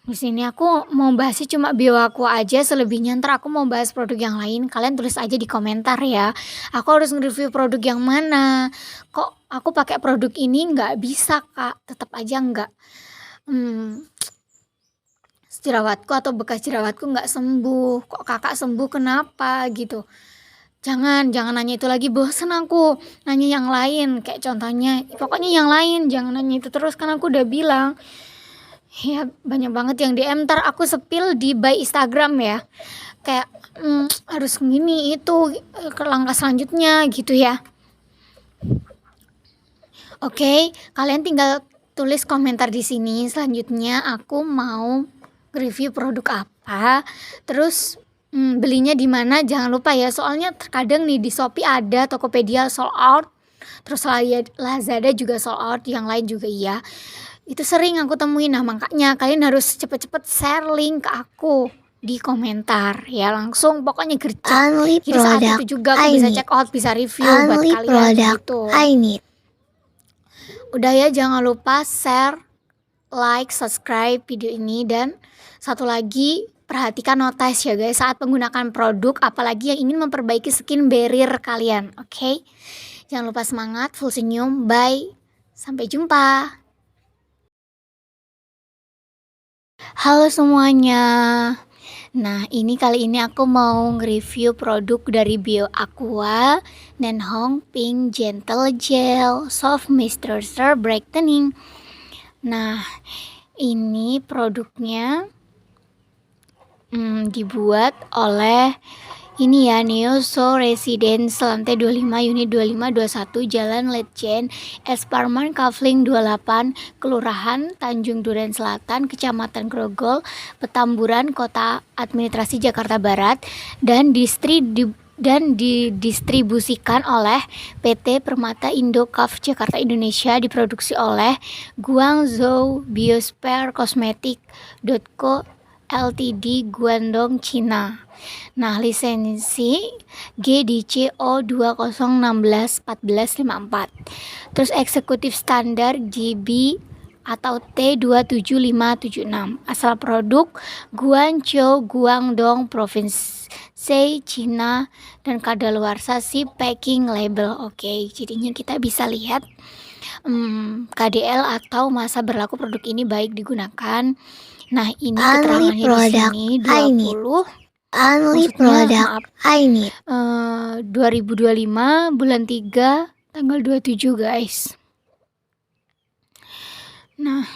Di sini aku mau bahasnya cuma Bioaqua aja, selebihnya ntar aku mau bahas produk yang lain. Kalian tulis aja di komentar ya. Aku harus nge-review produk yang mana. Kok aku pakai produk ini nggak bisa Kak? Tetap aja nggak. Jerawatku atau bekas jerawatku nggak sembuh. Kok kakak sembuh kenapa gitu. Jangan nanya itu lagi, bosen aku nanya yang lain. Kayak contohnya, pokoknya yang lain, jangan nanya itu terus kan aku udah bilang. Ya banyak banget yang DM, ntar aku sepil di by Instagram ya. Kayak harus gini itu ke langkah selanjutnya gitu ya. Oke, kalian tinggal tulis komentar di sini. Selanjutnya aku mau review produk apa, terus belinya di mana, jangan lupa ya. Soalnya terkadang nih di Shopee ada, Tokopedia sold out, terus Lazada juga sold out, yang lain juga iya. Itu sering aku temuin. Nah makanya kalian harus cepet-cepet share link ke aku di komentar ya, langsung pokoknya gercep. Only Jadi saat product itu juga aku I bisa need. check out, bisa review buat Only kalian product gitu. I need. Udah ya, jangan lupa share, like, subscribe video ini, dan satu lagi perhatikan notice ya guys saat menggunakan produk, apalagi yang ingin memperbaiki skin barrier kalian. Oke? Jangan lupa semangat, full senyum, bye. Sampai jumpa. Halo semuanya. Nah, kali ini aku mau nge-review produk dari Bio Aqua, Nenhong Pink Gentle Gel Soft Moisturizer Brightening. Nah, ini produknya dibuat oleh ini ya, Neoso Residence lantai 25 unit 2521 Jalan Letjen Esparman Kavling 28 Kelurahan Tanjung Duren Selatan Kecamatan Grogol Petamburan Kota Administrasi Jakarta Barat dan didistribusikan oleh PT Permata Indocaf Jakarta Indonesia, diproduksi oleh Guangzhou Biosphere Cosmetic.co Ltd Guangdong Cina. Nah, lisensi GDCO 2016-1454. Terus eksekutif standar GB atau T27576. Asal produk Guangzhou, Guangdong, Provinsi Cina, dan kadaluarsa si packing label. Oke, jadinya kita bisa lihat KDL atau masa berlaku produk ini baik digunakan. Nah, ini Only keterangannya di product sini I need. 20 Only maksudnya product I need. 2025 bulan 3 tanggal 27 guys. Nah,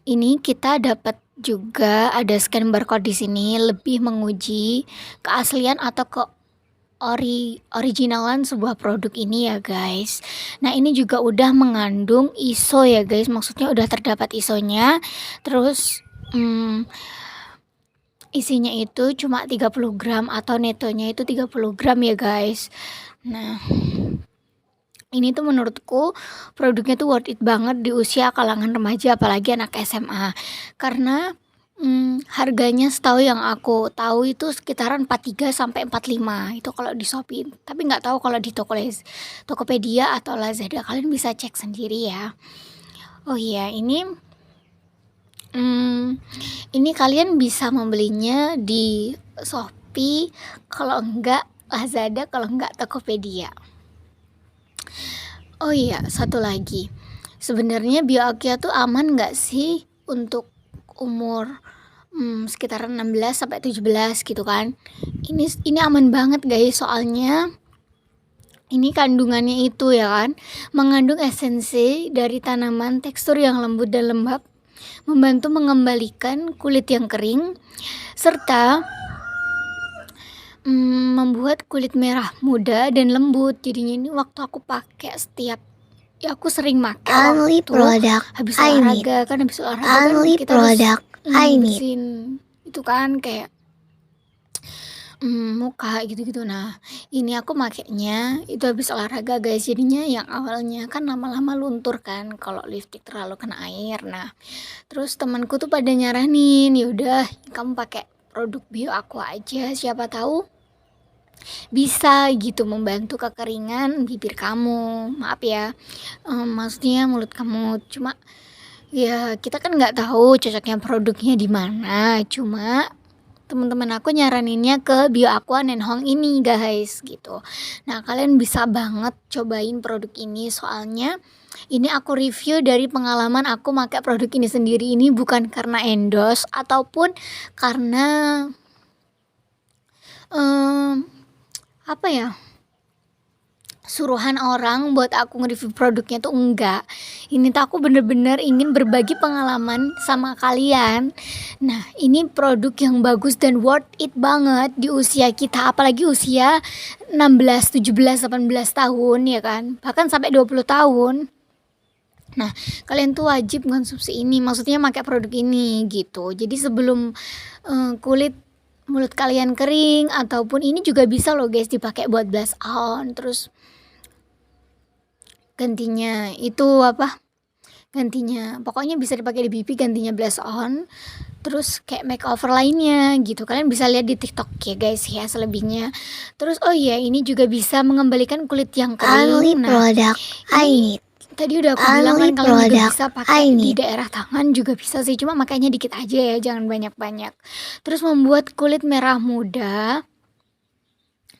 ini kita dapat juga ada scan barcode di sini, lebih menguji keaslian atau originalan sebuah produk ini ya guys. Nah, ini juga udah mengandung ISO ya guys, maksudnya udah terdapat ISO-nya. Terus isinya itu cuma 30 gram atau netonya itu 30 gram ya guys. Nah, ini tuh menurutku produknya tuh worth it banget di usia kalangan remaja, apalagi anak SMA. Karena harganya setahu yang aku tahu itu sekitaran 43 sampai 45 itu kalau di Shopee. Tapi nggak tahu kalau di Tokopedia atau Lazada, kalian bisa cek sendiri ya. Oh iya, ini kalian bisa membelinya di Shopee, kalau enggak Lazada, kalau enggak Tokopedia. Oh iya, satu lagi. Sebenarnya Bio Aqua tuh aman nggak sih untuk umur sekitaran 16 sampai 17 gitu kan. Ini aman banget guys, soalnya ini kandungannya itu ya kan, mengandung esensi dari tanaman, tekstur yang lembut dan lembab, membantu mengembalikan kulit yang kering, serta membuat kulit merah muda dan lembut. Jadinya ini waktu aku pakai aku sering pakai Only waktu product habis I need. olahraga kan Only kita harus product I need. bersihin itu kan kayak muka gitu-gitu. Nah, ini aku makainya itu habis olahraga guys, jadinya yang awalnya kan lama-lama luntur kan kalau lipstick terlalu kena air. Nah, terus temanku tuh pada nyaranin, yaudah kamu pakai produk Bio Aqua aja, siapa tahu bisa gitu membantu kekeringan bibir kamu, maaf ya, maksudnya mulut kamu. Cuma ya kita kan nggak tahu cocoknya produknya di mana, cuma teman-teman aku nyaraninnya ke Bio Aqua Nenhong ini guys gitu. Nah, kalian bisa banget cobain produk ini, soalnya ini aku review dari pengalaman aku pakai produk ini sendiri. Ini bukan karena endorse ataupun karena apa ya, suruhan orang buat aku nge-review produknya tuh enggak. Ini tuh aku bener-bener ingin berbagi pengalaman sama kalian. Nah, ini produk yang bagus dan worth it banget di usia kita, apalagi usia 16, 17, 18 tahun ya kan, bahkan sampai 20 tahun. Nah, kalian tuh wajib konsumsi ini, maksudnya pakai produk ini gitu. Jadi sebelum kulit mulut kalian kering, ataupun ini juga bisa loh guys dipakai buat blush on. Terus gantinya pokoknya bisa dipakai di pipi, gantinya blush on, terus kayak makeover lainnya gitu. Kalian bisa lihat di TikTok ya guys ya selebihnya. Terus oh iya, ini juga bisa mengembalikan kulit yang Only kering. Nah, product I ini need. tadi udah aku bilang Only kan kalian juga product bisa I pakai di need. daerah tangan juga bisa sih, cuma makanya dikit aja ya, jangan banyak-banyak. Terus membuat kulit merah muda.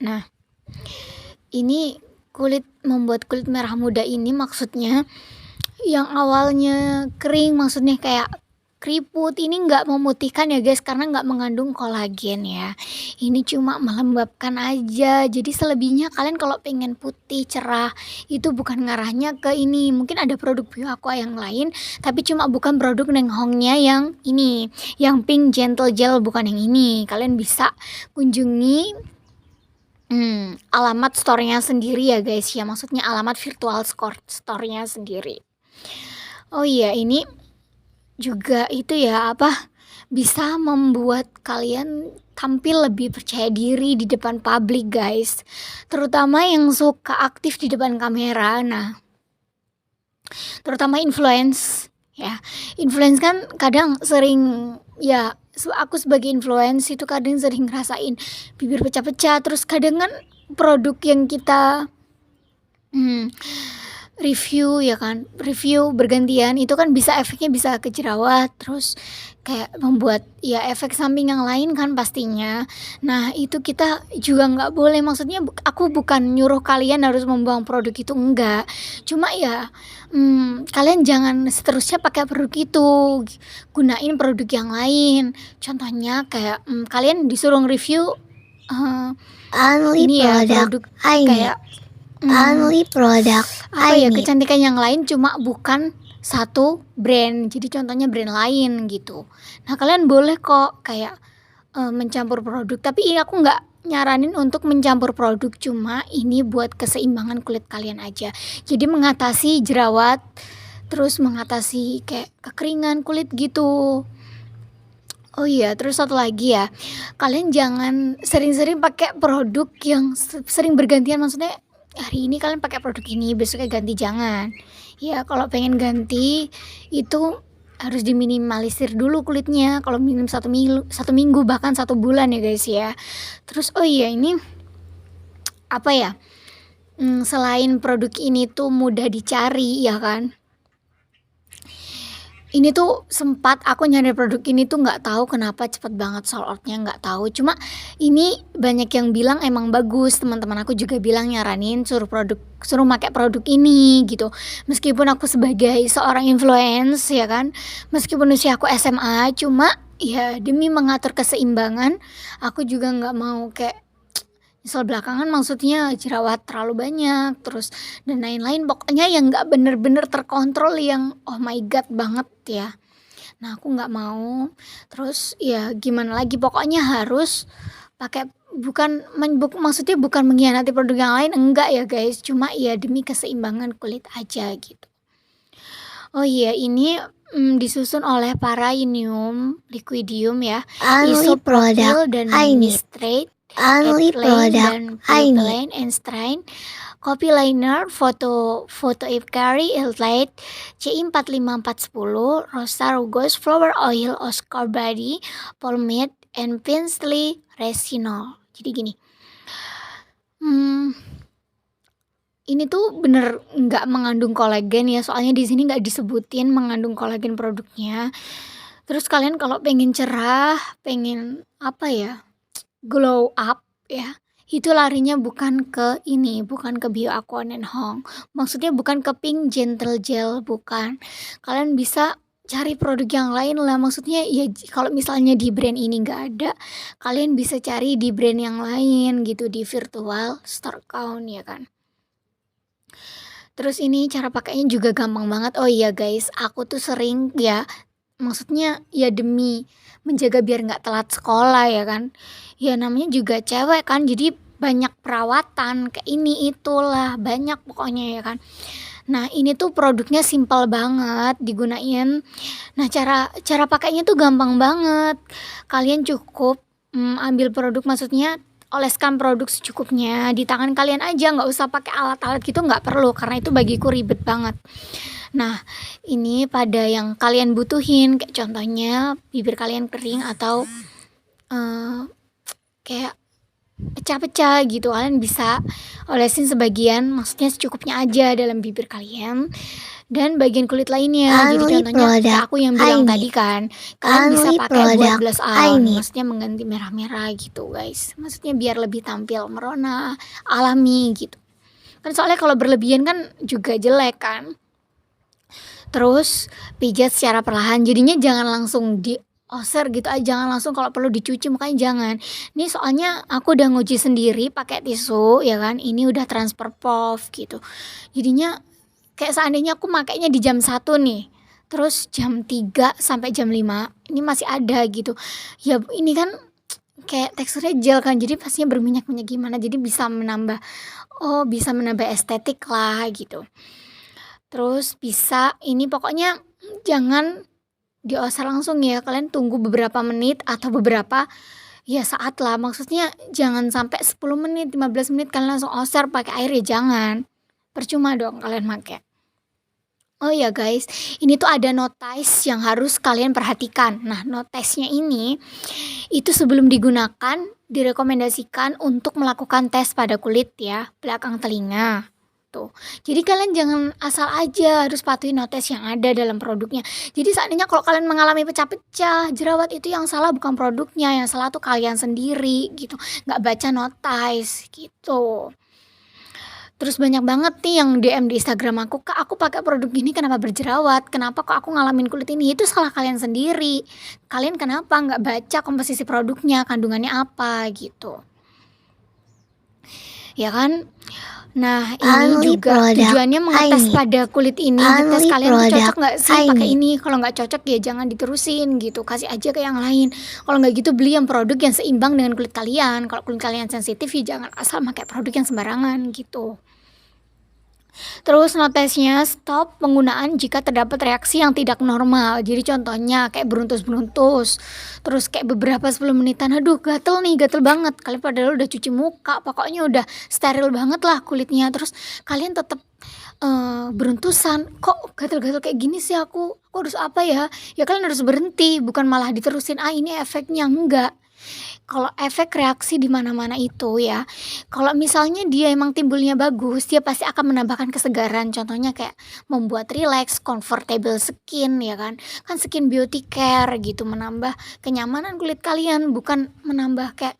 Nah, ini membuat kulit merah muda ini maksudnya yang awalnya kering, maksudnya kayak keriput. Ini nggak memutihkan ya guys, karena nggak mengandung kolagen ya. Ini cuma melembabkan aja. Jadi selebihnya kalian kalau pengen putih cerah itu bukan ngarahnya ke ini. Mungkin ada produk Bio Aqua yang lain, tapi cuma bukan produk Neng Hongnya yang ini, yang pink gentle gel, bukan yang ini. Kalian bisa kunjungi alamat store-nya sendiri ya guys ya, maksudnya alamat virtual store-nya sendiri. Oh iya, ini juga itu ya, bisa membuat kalian tampil lebih percaya diri di depan publik guys, terutama yang suka aktif di depan kamera. Nah, terutama influence ya. Influence kan kadang sering ya, aku sebagai influence itu kadang sering ngerasain bibir pecah-pecah, terus kadang kan produk yang kita review ya kan, review bergantian itu kan bisa efeknya bisa ke jerawat, terus kayak membuat ya efek samping yang lain kan pastinya. Nah, itu kita juga nggak boleh, maksudnya aku bukan nyuruh kalian harus membuang produk itu, enggak. Cuma ya kalian jangan seterusnya pakai produk itu, gunain produk yang lain. Contohnya kayak kalian disuruh nge-review Only ini ya product produk I need. kayak Only product apa I ya, need. kecantikan yang lain cuma bukan satu brand, jadi contohnya brand lain gitu. Nah, kalian boleh kok kayak mencampur produk, tapi ini aku nggak nyaranin untuk mencampur produk, cuma ini buat keseimbangan kulit kalian aja. Jadi mengatasi jerawat, terus mengatasi kayak kekeringan kulit gitu. Oh iya, terus satu lagi ya, kalian jangan sering-sering pakai produk yang sering bergantian, maksudnya hari ini kalian pakai produk ini, besoknya ganti, jangan. Ya kalau pengen ganti itu harus diminimalisir dulu kulitnya, kalau minim 1 minggu bahkan 1 bulan ya guys ya. Terus oh iya, ini apa ya, selain produk ini tuh mudah dicari ya kan, ini tuh sempat aku nyari produk ini tuh nggak tahu kenapa cepet banget sold out-nya, nggak tahu. Cuma ini banyak yang bilang emang bagus, teman-teman aku juga bilang nyaranin suruh pakai produk ini gitu. Meskipun aku sebagai seorang influence ya kan, meskipun usia aku SMA, cuma ya demi mengatur keseimbangan, aku juga nggak mau kayak nyesel belakangan, maksudnya jerawat terlalu banyak, terus dan lain-lain, pokoknya yang nggak bener-bener terkontrol, yang oh my god banget ya. Nah, aku nggak mau. Terus ya gimana lagi, pokoknya harus pakai, maksudnya bukan mengkhianati produk yang lain, enggak ya guys, cuma ya demi keseimbangan kulit aja gitu. Oh iya, ini disusun oleh Paraynium Liquidium ya, Only product Isopropyl dan I need. Nitrate, Only ethylene product dan I need. propylene and styrene, copy liner, photo Ipcari, Elite, CI45410, Rosa Rugose, Flower Oil, Oscar Body, Pomade, and Pinsley Resinol. Jadi gini, ini tuh bener nggak mengandung kolagen ya, soalnya di sini nggak disebutin mengandung kolagen produknya. Terus kalian kalau pengen cerah, pengen apa ya, glow up ya, itu larinya bukan ke ini, bukan ke Bio Aqua Neng Hong. Maksudnya bukan ke pink gentle gel, bukan. Kalian bisa cari produk yang lain lah, maksudnya ya kalau misalnya di brand ini nggak ada, kalian bisa cari di brand yang lain gitu, di virtual store account ya kan. Terus ini cara pakainya juga gampang banget. Oh iya guys, aku tuh sering ya, maksudnya ya demi menjaga biar nggak telat sekolah ya kan. Ya namanya juga cewek kan, jadi banyak perawatan kayak ini itulah, banyak pokoknya ya kan. Nah, ini tuh produknya simpel banget digunain. Nah, cara pakainya tuh gampang banget. Kalian cukup ambil produk, maksudnya oleskan produk secukupnya di tangan kalian aja, nggak usah pakai alat-alat gitu, nggak perlu, karena itu bagiku ribet banget. Nah, ini pada yang kalian butuhin, kayak contohnya bibir kalian kering atau kayak pecah-pecah gitu, kalian bisa olesin sebagian, maksudnya secukupnya aja dalam bibir kalian dan bagian kulit lainnya. Jadi Only contohnya kayak product aku yang I bilang need. tadi kan, kalian bisa Only pakai buat product blush I on, need. maksudnya mengganti merah-merah gitu guys, maksudnya biar lebih tampil merona, alami gitu kan, soalnya kalau berlebihan kan juga jelek kan. Terus pijat secara perlahan, jadinya jangan langsung dioser gitu aja, jangan langsung kalau perlu dicuci mukanya jangan. Ini soalnya aku udah nguji sendiri pakai tisu ya kan, ini udah transfer POV gitu. Jadinya kayak seandainya aku makainya di jam 1 nih, terus jam 3 sampai jam 5 ini masih ada gitu. Ya ini kan kayak teksturnya gel kan, jadi pastinya berminyak-minyak gimana, jadi bisa menambah estetik lah gitu. Terus bisa ini pokoknya jangan dioser langsung ya, kalian tunggu beberapa menit atau beberapa, ya saat lah, maksudnya jangan sampai 10 menit, 15 menit kalian langsung oser pakai air ya jangan, percuma dong kalian make. Oh ya guys, ini tuh ada notice yang harus kalian perhatikan. Nah, notice-nya ini, itu sebelum digunakan direkomendasikan untuk melakukan tes pada kulit ya, belakang telinga. Tuh. Jadi kalian jangan asal aja harus patuhi notice yang ada dalam produknya. Jadi seandainya kalau kalian mengalami pecah-pecah, jerawat itu yang salah bukan produknya, yang salah tuh kalian sendiri gitu. Nggak baca notice gitu. Terus banyak banget nih yang DM di Instagram aku, "Kak, aku pakai produk ini kenapa berjerawat? Kenapa kok aku ngalamin kulit ini?" Itu salah kalian sendiri. Kalian kenapa nggak baca komposisi produknya, kandungannya apa gitu. Ya kan? Nah, ini Only juga product tujuannya I mengetes need. pada kulit ini, ngetes Only kalian tuh cocok product nggak sih I pakai need. ini. Kalau nggak cocok ya jangan diterusin gitu, kasih aja ke yang lain. Kalau nggak gitu beli yang produk yang seimbang dengan kulit kalian. Kalau kulit kalian sensitif ya jangan asal pakai produk yang sembarangan gitu. Terus notesnya stop penggunaan jika terdapat reaksi yang tidak normal. Jadi contohnya kayak beruntus-beruntus. Terus kayak beberapa 10 menitan, aduh gatel nih, gatel banget. Kalian padahal udah cuci muka, pokoknya udah steril banget lah kulitnya. Terus kalian tetap beruntusan, kok gatel-gatel kayak gini sih aku harus apa ya? Ya kalian harus berhenti, bukan malah diterusin, ah ini efeknya, enggak. Kalau efek reaksi di mana-mana itu ya, kalau misalnya dia emang timbulnya bagus, dia pasti akan menambahkan kesegaran. Contohnya kayak membuat rileks, comfortable skin ya kan. Kan skin beauty care gitu, menambah kenyamanan kulit kalian, bukan menambah kayak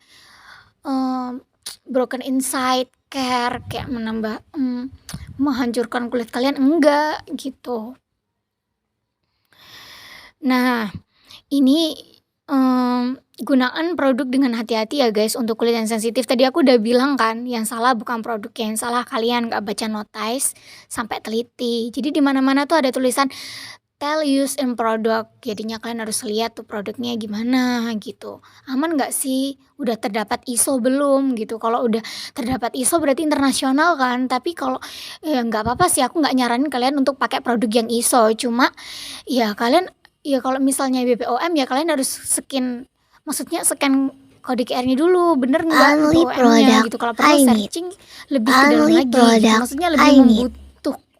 broken inside care, kayak menambah menghancurkan kulit kalian, enggak gitu. Nah, ini gunakan produk dengan hati-hati ya guys untuk kulit yang sensitif. Tadi aku udah bilang kan, yang salah bukan produknya, yang salah kalian nggak baca notice sampai teliti. Jadi di mana-mana tuh ada tulisan tell use in product. Jadinya kalian harus lihat tuh produknya gimana gitu. Aman nggak sih? Udah terdapat ISO belum gitu. Kalau udah terdapat ISO berarti internasional kan. Tapi kalau ya nggak apa-apa sih, aku nggak nyaranin kalian untuk pakai produk yang ISO. Cuma ya kalian ya kalau misalnya BPOM ya kalian harus maksudnya scan kode QR-nya dulu, bener nggak Only BPOM-nya product gitu. Kalau I perlu need. searching lebih ke dalam Only lagi gitu. product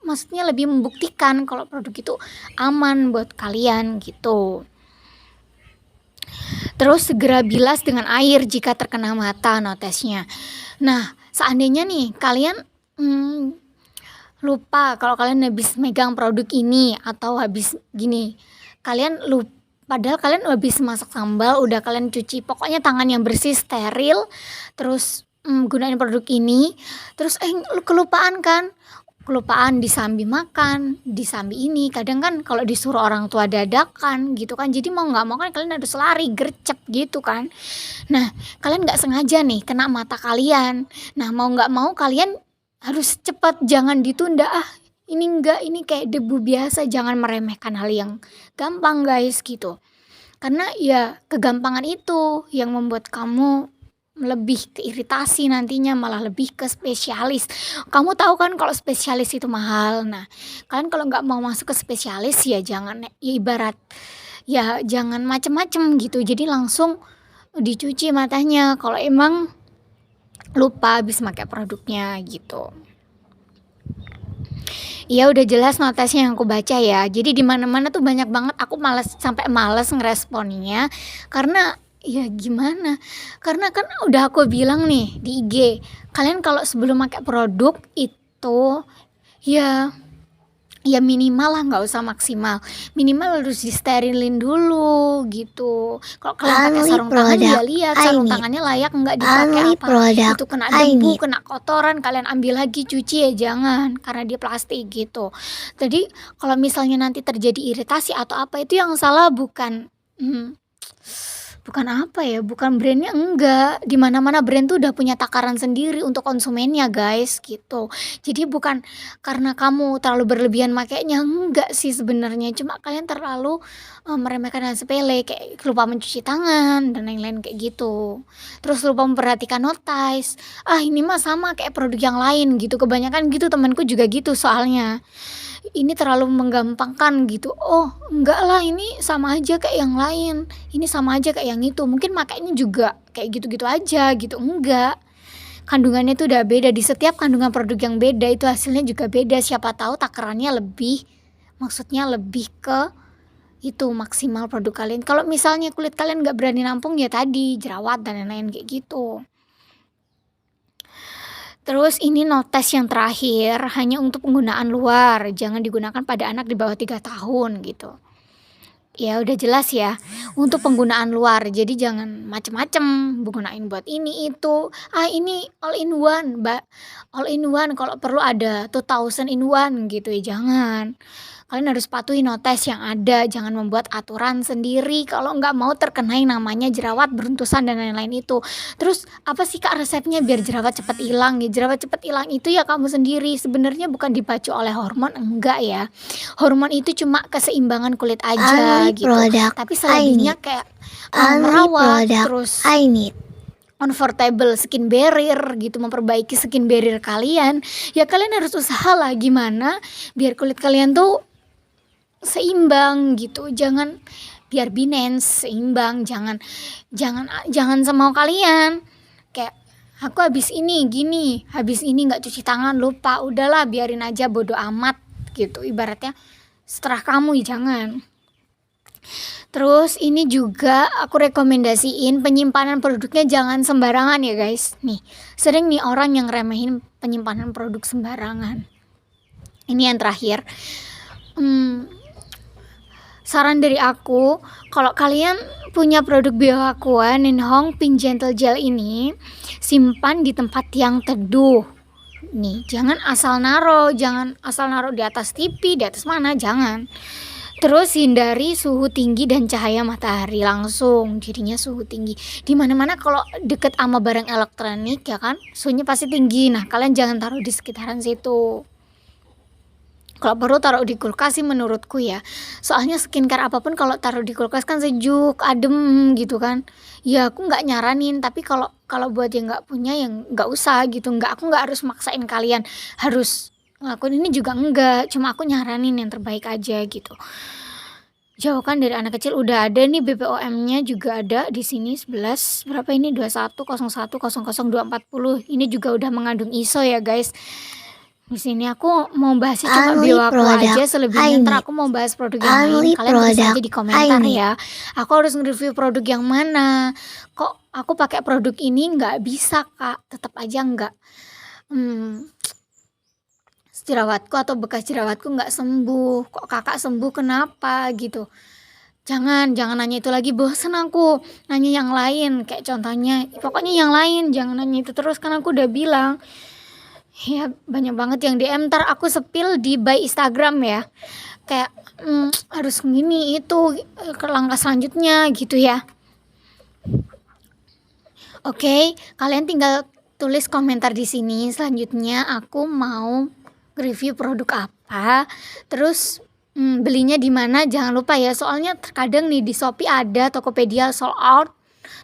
Maksudnya lebih membuktikan kalau produk itu aman buat kalian gitu. Terus segera bilas dengan air jika terkena mata notesnya. Nah, seandainya nih kalian lupa kalau kalian habis megang produk ini atau habis gini, padahal kalian habis masak sambal, udah kalian cuci, pokoknya tangan yang bersih, steril, terus gunain produk ini, terus kelupaan disambi makan, disambi ini. Kadang kan kalau disuruh orang tua dadakan gitu kan, jadi mau nggak mau kan kalian harus lari gercep gitu kan. Nah, kalian nggak sengaja nih kena mata kalian. Nah, mau nggak mau kalian harus cepat, jangan ditunda, ini kayak debu biasa, jangan meremehkan hal yang gampang guys gitu. Karena ya kegampangan itu yang membuat kamu lebih ke iritasi nantinya, malah lebih ke spesialis. Kamu tahu kan kalau spesialis itu mahal. Nah, kalian kalau nggak mau masuk ke spesialis ya jangan, ya ibarat ya jangan macem-macem gitu. Jadi langsung dicuci matanya kalau emang lupa habis pakai produknya gitu. Iya udah jelas notesnya yang aku baca ya. Jadi di mana-mana tuh banyak banget, aku sampai males ngeresponnya karena ya gimana? Karena kan udah aku bilang nih di IG, kalian kalau sebelum pakai produk itu ya ya minimal lah, nggak usah maksimal, minimal harus disterilin dulu gitu. Kalau kalian pakai Only sarung tangan ya product lihat I sarung need. tangannya layak nggak dipakai, Only apa product itu kena I debu, need. kena kotoran, kalian ambil lagi cuci ya jangan, karena dia plastik gitu. Jadi kalau misalnya nanti terjadi iritasi atau apa, itu yang salah bukan bukan apa ya, bukan brandnya, enggak. Di mana-mana brand tuh udah punya takaran sendiri untuk konsumennya guys, gitu. Jadi bukan karena kamu terlalu berlebihan makainya, enggak sih sebenarnya. Cuma kalian terlalu meremehkan hal sepele kayak lupa mencuci tangan dan lain-lain kayak gitu. Terus lupa memperhatikan notice. Ah ini mah sama kayak produk yang lain gitu. Kebanyakan gitu, temanku juga gitu soalnya. Ini terlalu menggampangkan gitu. Oh, enggak lah, ini sama aja kayak yang lain. Ini sama aja kayak yang itu. Mungkin makanya juga kayak gitu-gitu aja gitu. Enggak. Kandungannya tuh udah beda. Di setiap kandungan produk yang beda itu hasilnya juga beda. Siapa tahu takarannya lebih, maksudnya lebih ke itu maksimal produk kalian. Kalau misalnya kulit kalian nggak berani nampung ya tadi jerawat dan lain-lain kayak gitu. Terus ini notes yang terakhir, hanya untuk penggunaan luar, jangan digunakan pada anak di bawah 3 tahun gitu. Ya udah jelas ya, untuk penggunaan luar, jadi jangan macem-macem, gunain buat ini itu, ini all in one, all in one, kalau perlu ada 2000 in one gitu ya, jangan. Kalian harus patuhi notes yang ada, jangan membuat aturan sendiri kalau nggak mau terkena yang namanya jerawat beruntusan dan lain-lain itu. Terus apa sih Kak resepnya biar jerawat cepat hilang? Ya jerawat cepat hilang itu ya kamu sendiri. Sebenarnya bukan dipacu oleh hormon, enggak ya. Hormon itu cuma keseimbangan kulit aja Only gitu. product Tapi I selebihnya need. kayak Only merawat, product terus I need. comfortable skin barrier gitu, memperbaiki skin barrier kalian. Ya kalian harus usaha lah gimana biar kulit kalian tuh seimbang gitu, jangan biar binance seimbang, jangan jangan jangan semau kalian kayak aku habis ini gini, habis ini nggak cuci tangan lupa, udahlah biarin aja bodo amat gitu, ibaratnya setelah kamu ya jangan. Terus ini juga aku rekomendasiin penyimpanan produknya jangan sembarangan ya guys. Nih sering nih orang yang remehin penyimpanan produk sembarangan. Ini yang terakhir, saran dari aku, kalau kalian punya produk Bioaqua Nenhong Pink Gentle Gel ini, simpan di tempat yang teduh. Nih, jangan asal naro di atas TV, di atas mana, jangan. Terus hindari suhu tinggi dan cahaya matahari langsung, jadinya suhu tinggi. Di mana-mana kalau deket sama barang elektronik ya kan, suhunya pasti tinggi. Nah, kalian jangan taruh di sekitaran situ. Kalau perlu taruh di kulkas sih menurutku ya. Soalnya skincare apapun kalau taruh di kulkas kan sejuk, adem gitu kan. Ya aku nggak nyaranin, tapi kalau kalau buat yang nggak punya yang nggak usah gitu. Aku nggak harus maksain kalian harus ngelakuin ini juga enggak. Cuma aku nyaranin yang terbaik aja gitu. Jauhkan dari anak kecil, udah ada nih BPOM-nya juga ada di sini 11 berapa ini 2101000240. Ini juga udah mengandung ISO ya guys. Di sini aku mau bahasnya cuma Only Bioaqua aja, product I selebihnya ntar need. aku mau bahas produk yang lain. Only Kalian tulis aja product di I komentar need. ya. Aku harus nge-review produk yang mana. Kok aku pakai produk ini nggak bisa Kak? Tetap aja nggak. Jerawatku atau bekas jerawatku nggak sembuh. Kok Kakak sembuh kenapa gitu? Jangan nanya itu lagi, bosen aku nanya yang lain. Kayak contohnya, pokoknya yang lain, jangan nanya itu terus kan aku udah bilang. Ya banyak banget yang DM, ntar aku sepil di by Instagram ya. Kayak harus gini itu ke langkah selanjutnya gitu ya. Oke, kalian tinggal tulis komentar di sini. Selanjutnya aku mau review produk apa, terus belinya di mana, jangan lupa ya. Soalnya terkadang nih di Shopee ada, Tokopedia sold out,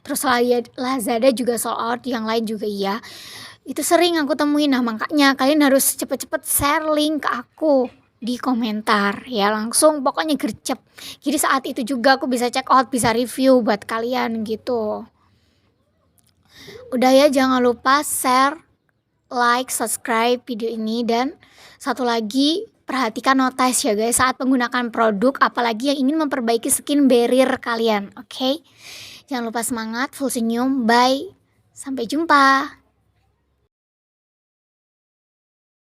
terus Lazada juga sold out, yang lain juga iya. Itu sering aku temuin. Nah makanya kalian harus cepet-cepet share link ke aku di komentar ya, langsung pokoknya gercep. Jadi saat itu juga aku bisa check out, bisa review buat kalian gitu. Udah ya, jangan lupa share, like, subscribe video ini, dan satu lagi perhatikan notice ya guys saat menggunakan produk, apalagi yang ingin memperbaiki skin barrier kalian. Oke? Jangan lupa semangat, full senyum, bye, sampai jumpa.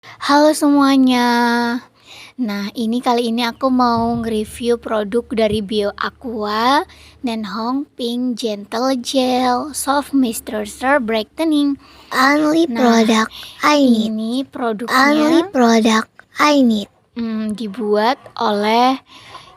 Halo semuanya, Nah, kali ini aku mau nge-review produk dari Bio Aqua, Nenhong Pink Gentle Gel Soft Moisturizer Brightening. Only Nah, product I need. ini Only produknya product I need. dibuat oleh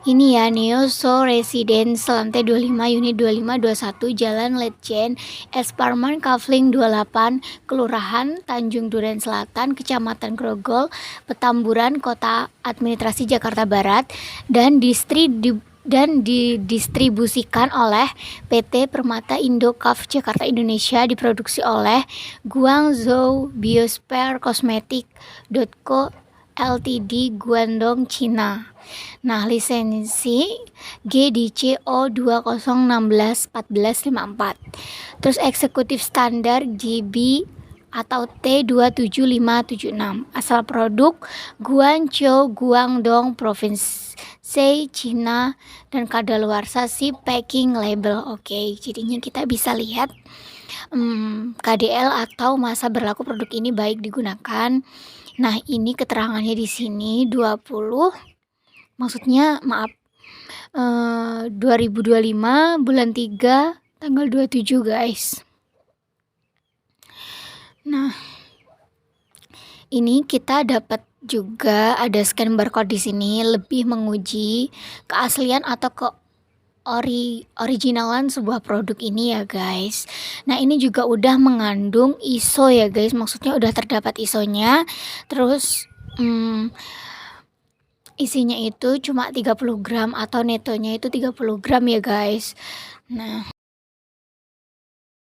ini ya, Neoso Residence lantai 25 unit 2521 Jalan Letjen S Parman Kavling 28 Kelurahan Tanjung Duren Selatan Kecamatan Grogol Petamburan Kota Administrasi Jakarta Barat dan didistribusikan oleh PT Permata Indocaf Jakarta Indonesia, diproduksi oleh Guangzhou Biosphere Cosmetic.co Ltd Guangdong Cina. Nah, lisensi GDCO 2016-1454. Terus eksekutif standar GB atau T27576. Asal produk Guangzhou, Guangdong, Provinsi Cina, dan kadaluarsa si packing label. Oke, jadinya kita bisa lihat KDL atau masa berlaku produk ini baik digunakan. Nah, ini keterangannya di sini 2025 bulan 3 tanggal 27 guys. Nah, ini kita dapat juga ada scan barcode di sini, lebih menguji keaslian atau originalan sebuah produk ini ya guys. Nah, ini juga udah mengandung ISO ya guys, maksudnya udah terdapat ISO-nya. Terus isinya itu cuma 30 gram atau netonya itu 30 gram ya guys. Nah,